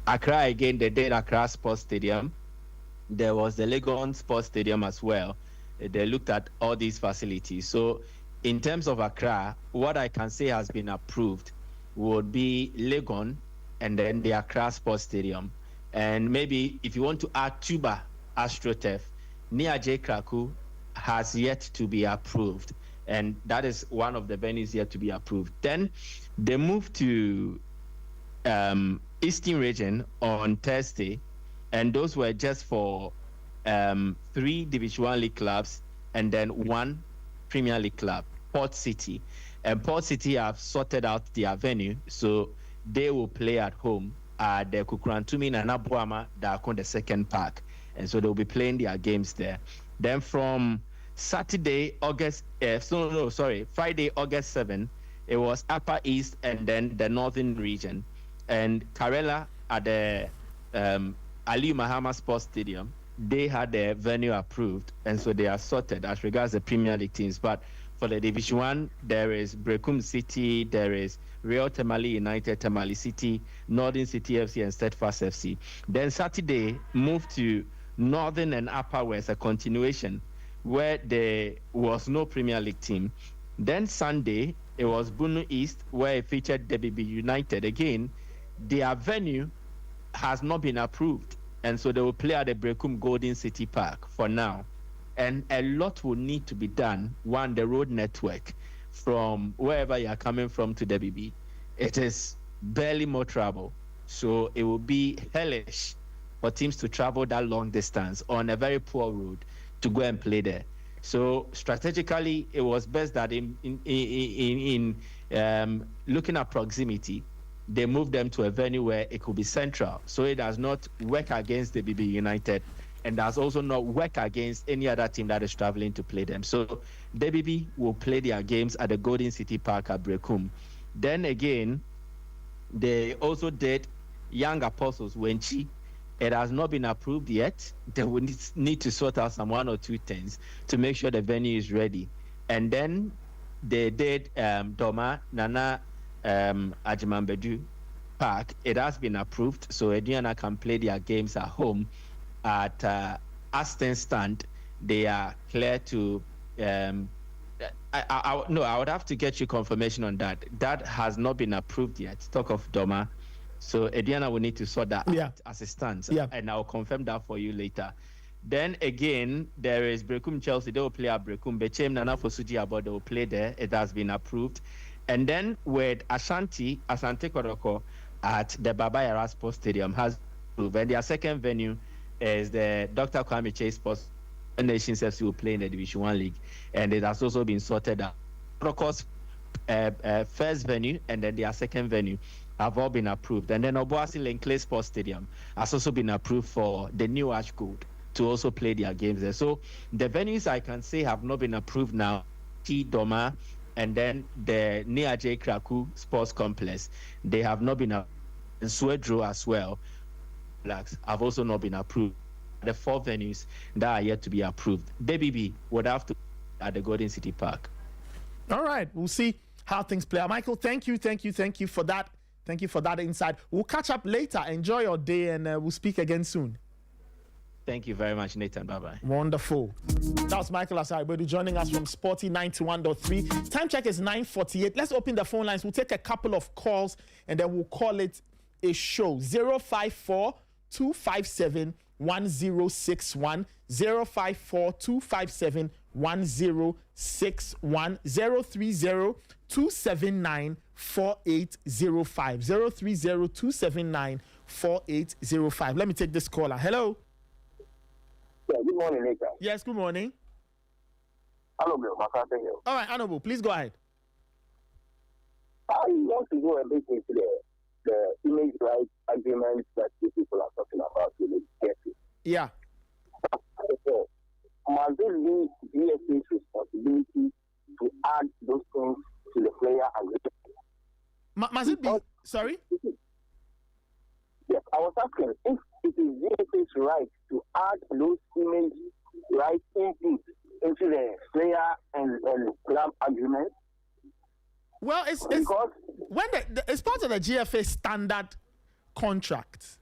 Accra again, they did Accra Sports Stadium. There was the Legon Sports Stadium as well. They looked at all these facilities. So in terms of Accra, what I can say has been approved would be Legon and then the Accra Sports Stadium. And maybe if you want to add Tuba AstroTurf, near J Kraku has yet to be approved. And that is one of the venues yet to be approved. Then they moved to Eastern Region on Thursday, and those were just for 3 Division 1 League clubs and then 1 Premier League club, Port City. And Port City have sorted out their venue, so they will play at home at the Kukurantumi and Abuama Dakon, the second park. And so they'll be playing their games there. Then from Friday, August 7, it was Upper East and then the Northern Region. And Karela at the Ali Mahama Sports Stadium, they had their venue approved, and so they are sorted as regards the Premier League teams. But for the Division 1, there is Brekum City, there is Real Tamale United, Tamale City, Northern City FC, and Steadfast FC. Then Saturday moved to Northern and Upper West, a continuation where there was no Premier League team. Then Sunday, it was Bunu East, where it featured DBB United. Again, their venue has not been approved, and so they will play at the Brekum Golden City Park for now. And a lot will need to be done. One, the road network from wherever you are coming from to DBB, it is barely more travel. So it will be hellish for teams to travel that long distance on a very poor road to go and play there. So strategically, it was best that in looking at proximity, they moved them to a venue where it could be central, so it does not work against the BB United, and does also not work against any other team that is traveling to play them. So the BB will play their games at the Golden City Park at Brekum. Then again, they also did Young Apostles Wenchi. It has not been approved yet. They will need to sort out some 1 or 2 things to make sure the venue is ready. And then they did Doma Nana Ajimambedu Park. It has been approved, so Ediana can play their games at home at Aston Stand. They are clear to I would have to get you confirmation on that. That has not been approved yet. Talk of Doma. So Ediana will need to sort that out as it stands. And I'll confirm that for you later. Then again, there is Brekum Chelsea. They will play at Brekum. Bechem Nana Fosuji Abode will play there. It has been approved. And then with Asante Kotoko at the Baba Yara Sports Stadium has approved. And their second venue is the Dr. Kwame Chase Sports Nations FC will play in the Division 1 League. And it has also been sorted out. Protocol's first venue and then their second venue have all been approved. And then Obuasi Lenkley Sports Stadium has also been approved for the new Ash Gold to also play their games there. So the venues I can say have not been approved now. T Doma and then the near J Kraku Sports Complex, they have not been approved. And Swedro as well, blacks have also not been approved. The 4 venues that are yet to be approved. DBB would have to at the Golden City Park.
All right, we'll see how things play out. Michael, thank you for that. Thank you for that insight. We'll catch up later. Enjoy your day, and we'll speak again soon.
Thank you very much, Nathan. Bye-bye.
Wonderful. That was Michael Asaribedu joining us from Sporty 91.3. Time check is 9:48. Let's open the phone lines. We'll take a couple of calls, and then we'll call it a show. 054-257-1061. 054-257-1061. 030-279-4805. 030-279-4805. Let me take this caller. Hello.
Yeah, good morning, Nathan.
Yes, good morning.
Honorable, Asante here.
All right, Honorable, please go ahead.
I want to go a bit into the image rights agreements that the people are talking about with the carefully.
Yeah.
Must it be DSA's responsibility to add those things to the player agreement?
Must it be? Sorry?
Yes, I was asking if it is DSA's right to add those image rights input into the player and club agreement.
Well, it's when it's part of the GFA standard contract.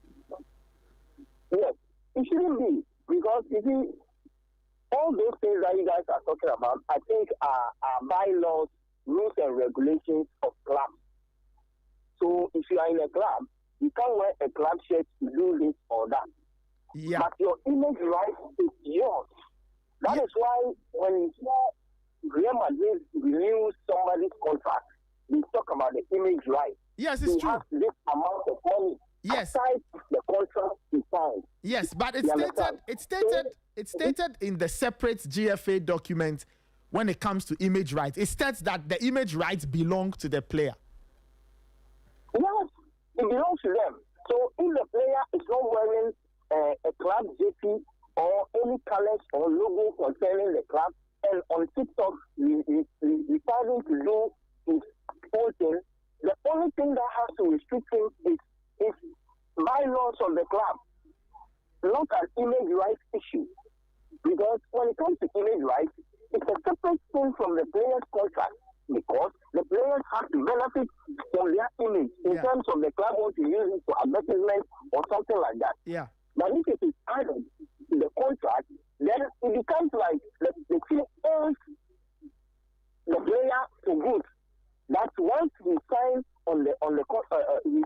Yes, it shouldn't be, because you see, all those things that you guys are talking about, I think are bylaws, rules and regulations of clubs. So if you are in a club, you can't wear a club shirt to do this or that.
Yeah.
But your image right is yours. That is why when you hear Real Madrid renew somebody's contract, they talk about the image right.
Yes, it's
he
true.
Has this amount of money.
Yes.
Aside the contract he signed.
Yes, but it's stated in the separate GFA document when it comes to image rights. It states that the image rights belong to the player.
Yes, it belongs to them. So if the player is not wearing a club jersey or any colors or logo concerning the club, and on TikTok deciding to do his own thing, the only thing that has to restrict him is bylaws of the club, not an image rights issue. Because when it comes to image rights, it's a separate thing from the player's contract, because the players have to benefit from their image in terms of the club wants to use it for advertisement or something like that.
Yeah.
But if it is added to the contract, then it becomes like the team owns the player for good. That once he signs he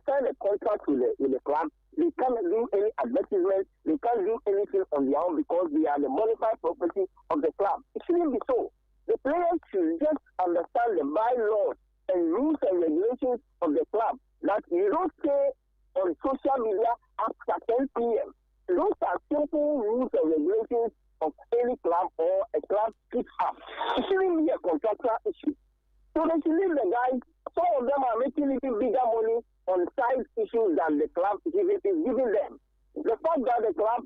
sign a contract with the club, they can't do any advertisement, they can't do anything on their own because they are the modified property of the club. It shouldn't be so. The players should just understand the bylaws and rules and regulations of the club. That you don't say on social media after 10 p.m. Those are simple rules and regulations of any club or a club picks up. It shouldn't be a contractual issue. So they should leave the guys. Some of them are making even bigger money on side issues than the club is giving them. The fact that the club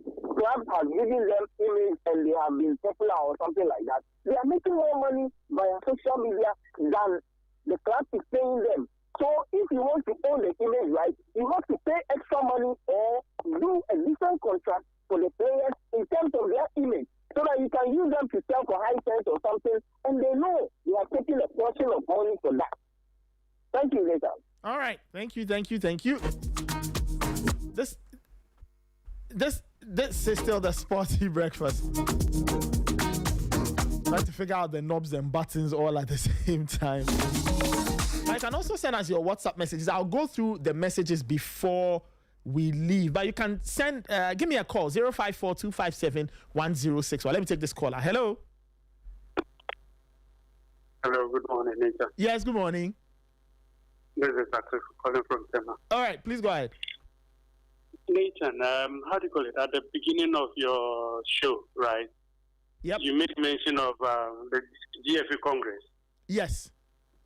has given them image and they have been popular or something like that, they are making more money via social media than the club is paying them. So if you want to own the image right, you have to pay extra money or do a different contract for the players in terms of their image, so that you can use them to sell for high cents or something, and they know you are taking a portion of money for that. Thank you, later.
All right. Thank you. This is still the Sporty Breakfast. Trying to figure out the knobs and buttons all at the same time. You can also send us your WhatsApp messages. I'll go through the messages before we leave, but you can send give me a call 054-257-1061. Let me take this caller. Hello.
Good morning, Nathan.
Yes, good morning.
This is Patrick calling from Tema.
All right, please go ahead.
Nathan, how do you call it? At the beginning of your show, right?
Yep.
You made mention of the GFA Congress.
Yes.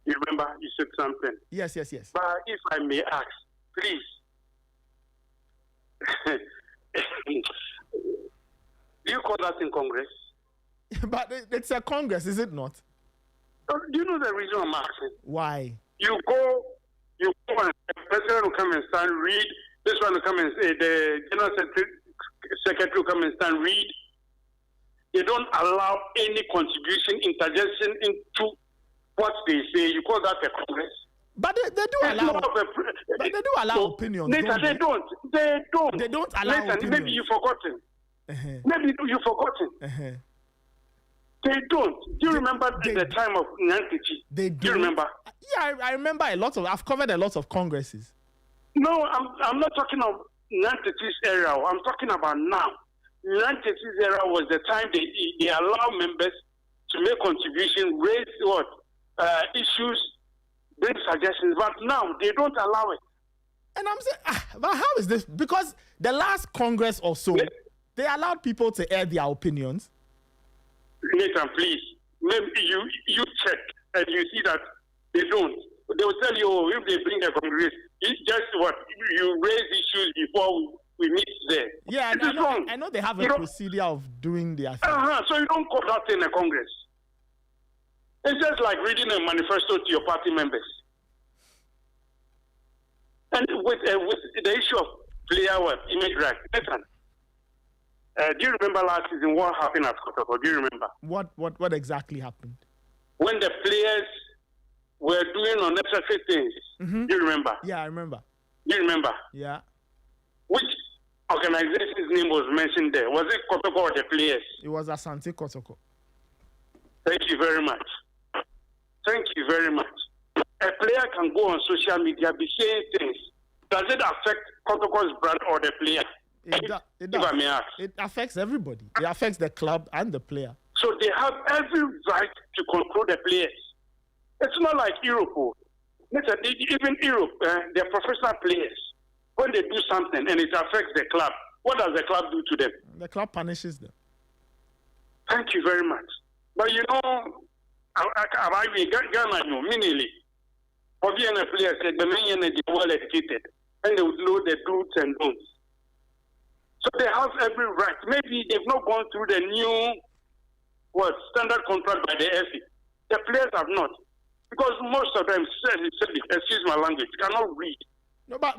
You remember you said something?
Yes.
But if I may ask, please. Do you call that in Congress?
But it's a Congress, is it not?
Do you know the reason I'm asking?
Why?
You go and the president will come and stand, read. This one will come and say, the general secretary will come and stand, read. They don't allow any contribution, interjection into what they say. You call that a Congress?
But they do allow. But they do allow opinions.
Nathan, they don't. They
don't allow
Nathan,
opinions.
maybe you've forgotten. Maybe you've forgotten. They don't. Do you remember the time of Nyantichi?
They do.
Do you remember?
Yeah, I remember I've covered a lot of congresses.
No, I'm not talking of Nyantichi's era. I'm talking about now. Nyantichi's era was the time they allow members to make contribution, raise issues, bring suggestions. But now they don't allow it.
And I'm saying, but how is this? Because the last Congress or so, they allowed people to air their opinions.
Nathan, please, maybe you check and you see that they don't. They will tell you, if they bring the Congress, it's just you raise issues before we meet there.
Yeah, I know they have a procedure of doing their thing.
So you don't call that in a Congress. It's just like reading a manifesto to your party members. And with the issue of player image right, Nathan, do you remember last season what happened at Kotoko? Do you remember?
What exactly happened?
When the players were doing unnecessary things. You remember?
Yeah, I remember.
You remember?
Yeah.
Which organization's name was mentioned there? Was it Kotoko or the players?
It was Asante Kotoko.
Thank you very much. Thank you very much. A player can go on social media, be saying things. Does it affect Kotoko's brand or the player?
It does.
If I may ask.
It affects everybody. It affects the club and the player.
So they have every right to control the players. It's not like Europe. Listen, even Europe, they're professional players. When they do something and it affects the club, what does the club do to them?
The club punishes them.
Thank you very much. But you know, Ghana, meaningly, for being a player, said the men are well educated and they would know the do's and don'ts. So they have every right. Maybe they've not gone through the new standard contract by the FA. The players have not. Because most of them, excuse my language, cannot read.
No, but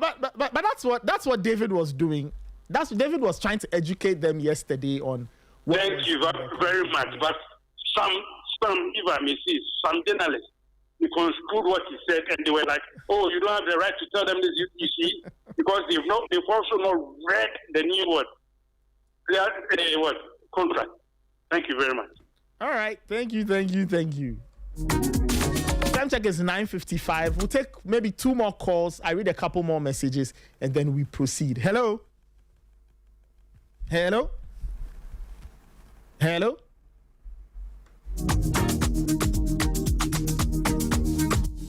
that's what David was doing. David was trying to educate them yesterday on.
Thank you very much. But some, if I may say, some journalists, they construed what he said, and they were like, "Oh, you don't have the right to tell them this." You see, because they've also not read the new contract. Thank you very much.
All right, thank you. Time check is 9:55. We'll take maybe 2 more calls. I read a couple more messages, and then we proceed. Hello.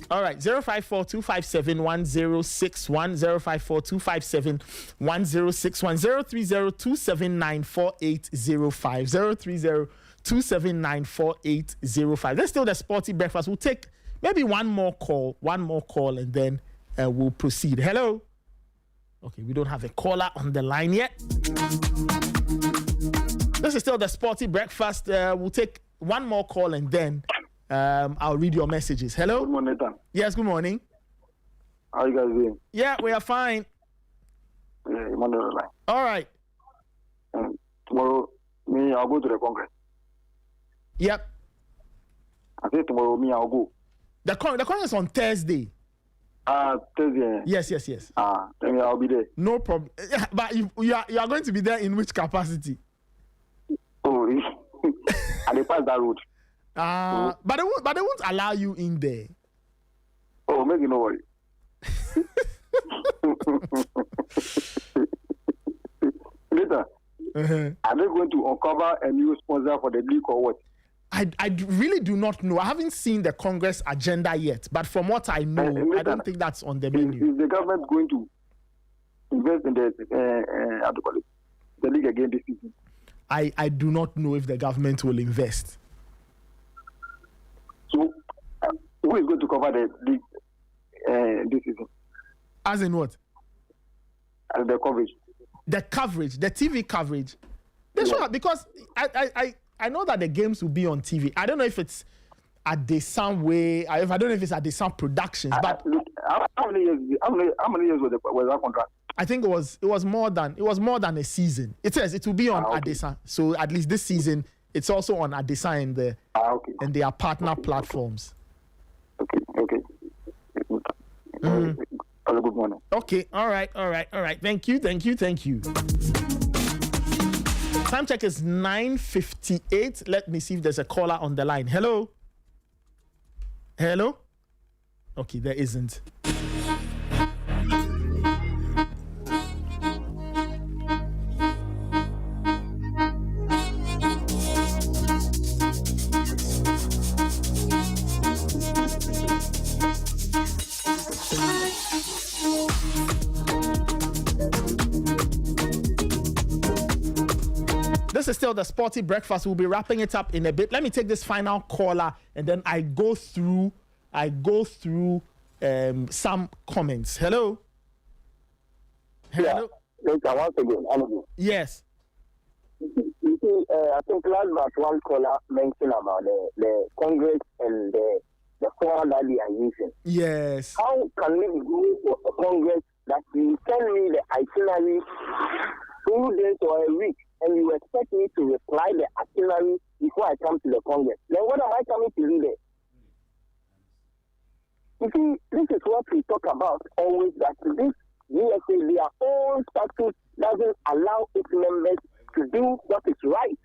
All right, 054-257-1061, 054-257-1061, 030-279-4805, 030-279-4805. That's still the Sporty Breakfast. We'll take maybe one more call, and then we'll proceed. Hello? Okay, we don't have a caller on the line yet. This is still the Sporty Breakfast. We'll take one more call, and then I'll read your messages. Hello?
Good morning, Nathan.
Yes, good morning.
How are you guys doing?
Yeah, we are fine.
Yeah, I'm on the line.
All right.
Tomorrow, I'll go to the Congress.
Yep.
I said tomorrow, I'll go.
The Congress on Thursday.
Thursday.
Yes.
Then I'll be there.
No problem. But you are going to be there in which capacity?
Oh, I pass that road.
But they won't allow you in there.
Oh, make you no worry. Later, are they going to uncover a new sponsor for the league or what?
I really do not know. I haven't seen the Congress agenda yet, but from what I know, I don't think that's on the menu.
Is the government going to invest in the league again this season?
I do not know if the government will invest.
So, who is going to cover the league this season?
As in what?
The coverage.
The coverage, the TV coverage. Because I know that the games will be on TV. I don't know if it's at the Sun Way. I don't know if it's at the Sun Productions. But
how many years was that contract?
I think it was more than a season. It says it will be on Adesa. So at least this season, it's also on Adesa and their partner platforms.
Okay. Have a good morning.
Okay. All right. Thank you. Time check is 9:58. Let me see if there's a caller on the line. Hello? Okay, there isn't. This is still the Sporty Breakfast. We'll be wrapping it up in a bit. Let me take this final caller, and then I go through some comments. Hello.
Yeah. Once again,
yes.
You see, I think last but one caller mentioned about the Congress and the form that they are using.
Yes.
How can we go to a Congress that you send me the itinerary 2 days or a week, and you expect me to reply the itinerary before I come to the Congress? Then what am I coming to do there? You see, this is what we talk about always, that this GSA, their own statute doesn't allow its members to do what is right.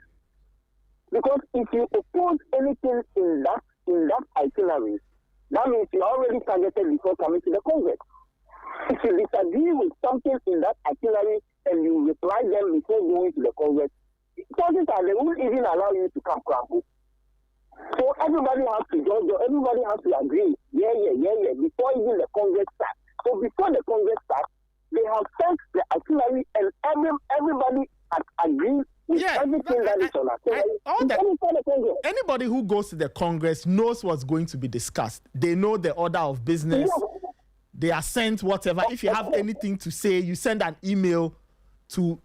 Because if you oppose anything in that itinerary, that means you already targeted before coming to the Congress. If you disagree with something in that itinerary and you reply them before going to the Congress, chances are they won't even allow you to come. So everybody has to judge, everybody has to agree. Yeah, before even the Congress starts. So before the Congress starts, they have sent the itinerary and everybody has agreed with everything that is on itinerary.
Anybody who goes to the Congress knows what's going to be discussed. They know the order of business. Yeah. They are sent whatever. If you have anything to say, you send an email to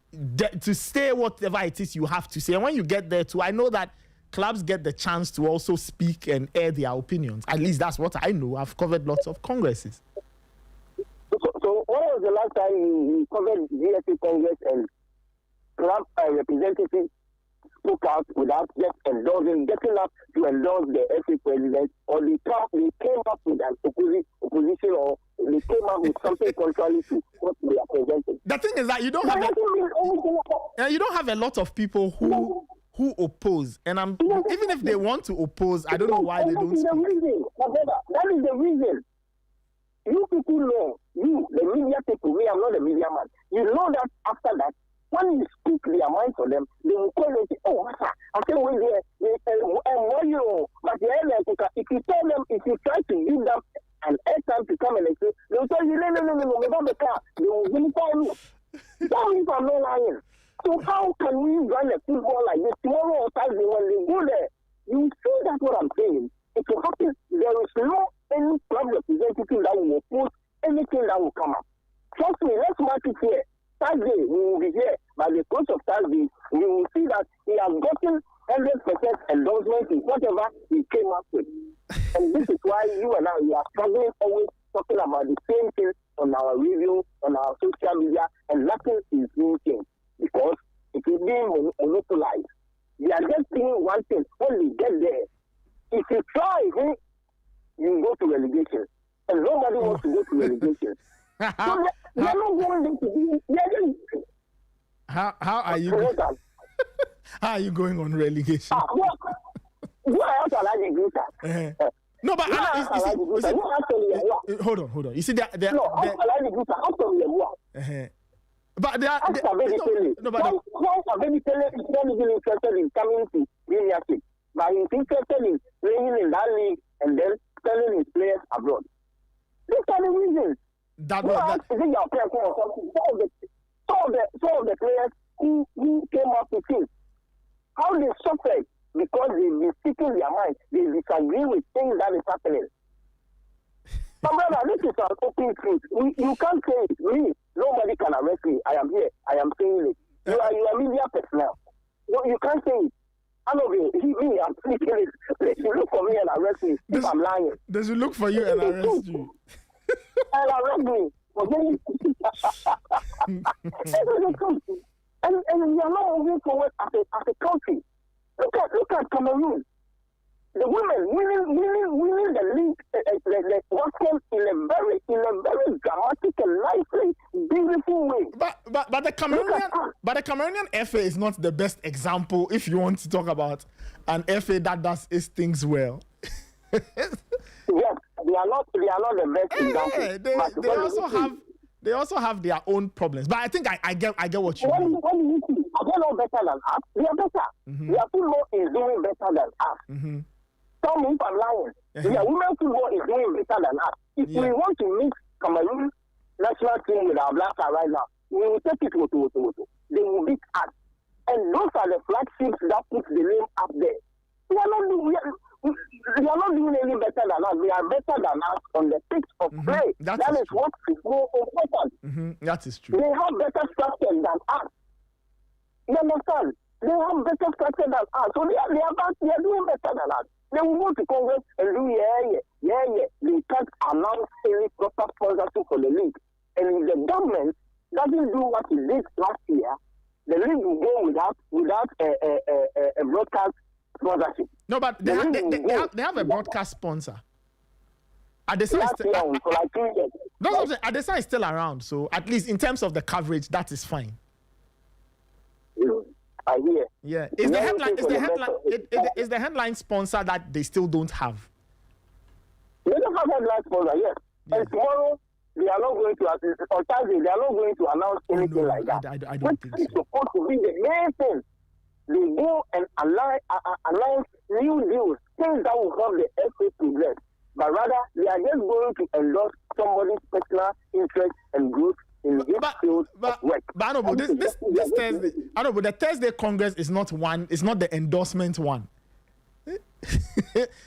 say whatever it is you have to say. And when you get there too, I know that clubs get the chance to also speak and air their opinions. At least that's what I know. I've covered lots of congresses.
So when was the last time you covered GSA Congress and club representatives spoke out without just getting up to endorse the FA president, or they came up with an opposition, or they came up with something contrary to what they are presenting?
The thing is that you don't have a lot of people who oppose, and even if they want to oppose, I don't know why they don't speak.
That is the reason. You people know, the media people, me, I'm not a media man. You know that after that, when you speak their mind for them, they will call you and say, oh, I can't wait there. But if you tell them, if you try to give them an airtime to come and say, they will tell you, no, we don't the car. They will really call you. Tell me if I'm not lying. So how can we run a football like this tomorrow or Thursday when they go there? You see that's what I'm saying. It will happen. There is no any club representative that will oppose anything that will come up. Trust me, let's mark it here. Thursday, we will be here. By the close of Thursday, we will see that he has gotten 100% endorsement in whatever he came up with. And this is why you and I, we are struggling always talking about the same thing on our radio, on our social media, and nothing is being changed. Because it is being monopolized. They are just saying one thing. When they get there, if you try, you go to relegation. And nobody wants to go to relegation. So they're not going to be.
How are you? How are you going on relegation? No, but hold on. You see, but they are.
Once Abeditele is not even interested in coming to Premiership, but he's interested in playing in that league and then selling his players abroad. These are the reasons. Some of the players who came up with him, how they suffered because they've been speaking their mind. They disagree with things that is happening. But brother, this is an open truth. You can't say it. Me, nobody can arrest me. I am here. I am saying it. You are media personnel. No, you can't say it. I'm speaking it. They should look for me and arrest me if I'm lying.
They should look for you and arrest you.
And arrest me. And we are not moving forward as a country. Look at Cameroon. The women winning the league, the World in a very dramatic and lively, beautiful way.
But the Cameroonian FA is not the best example if you want to talk about an FA that does its things well.
Yes, they are not the best example.
They also have their own problems. But I think I get what you mean.
What do you see? Are they not better than us? They are better.
Mm-hmm.
Their football is doing better than us.
Mm-hmm.
Tell me if I'm lying. Their women's football is doing better than us. If we want to mix Cameroon national team with our black side right now, we will take it to. They will beat us. And those are the flagships that put the name up there. They are not doing any better than us. They are better than us on the pitch of play. That is what is more important.
Mm-hmm. That is true.
They have better structure than us. You understand? They have better structure than us. So they are doing better than us. They will go to Congress and do They can't announce any proper sponsorship for the league. And if the government doesn't do what it did last year, the league will go without a broadcast sponsorship.
No, but they have a broadcast sponsor. Adesanya
last year for like 2 years.
Adesanya is still around, so at least in terms of the coverage, that is fine.
I hear.
Yeah. Is the headline sponsor that they still don't have?
They don't have headline sponsor, yes. Yeah. And tomorrow they are not going to assist. On Thursday they are not going to announce anything like that.
I don't think so.
It's supposed to be the main thing. They go and announce new deals, things that will help the FA progress. But rather, they are just going to endorse somebody's personal interest and growth in this field of work.
But this Thursday, the Thursday Congress is not one. It's not the endorsement one.
It's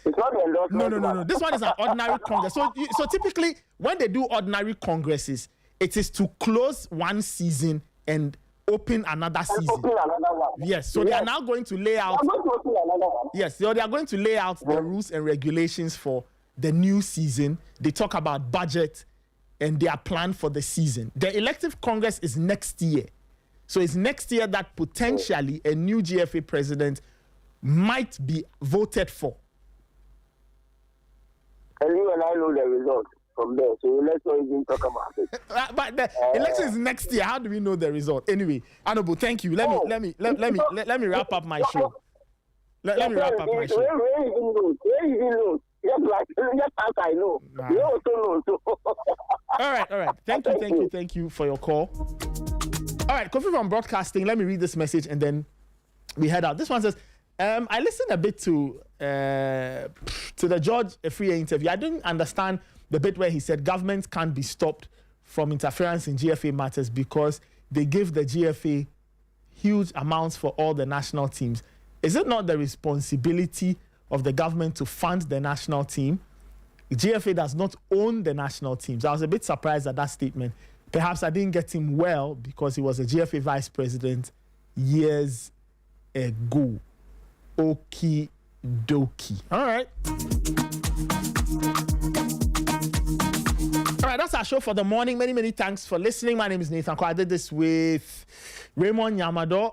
not the endorsement.
No. This one is an ordinary Congress. So typically, when they do ordinary Congresses, it is to close one season and open another season.
Open another one.
Yes. So they are now going to lay out. Yes. So they are going to lay out the rules and regulations for the new season. They talk about budget and their plan for the season. The elective Congress is next year. So it's next year that potentially a new GFA president might be voted for.
And you and I know the results from there, so let's not even talk about it.
But the election is next year. How do we know the result? Anyway, Honorable, thank you. Let me wrap up my show. Let me wrap up my show.
Where you know? Just as I know. Nah. You also know. So.
All right. Thank you for your call. All right, Kofi from Broadcasting. Let me read this message and then we head out. This one says, I listened a bit to the George Efriye interview. I didn't understand the bit where he said government can't be stopped from interference in GFA matters because they give the GFA huge amounts for all the national teams. Is it not the responsibility of the government to fund the national team? GFA does not own the national teams. I was a bit surprised at that statement. Perhaps I didn't get him well because he was a GFA vice president years ago. Okie dokie. All right. All right, that's our show for the morning. Many thanks for listening. My name is Nathan Ko. I did this with Raymond Yamado.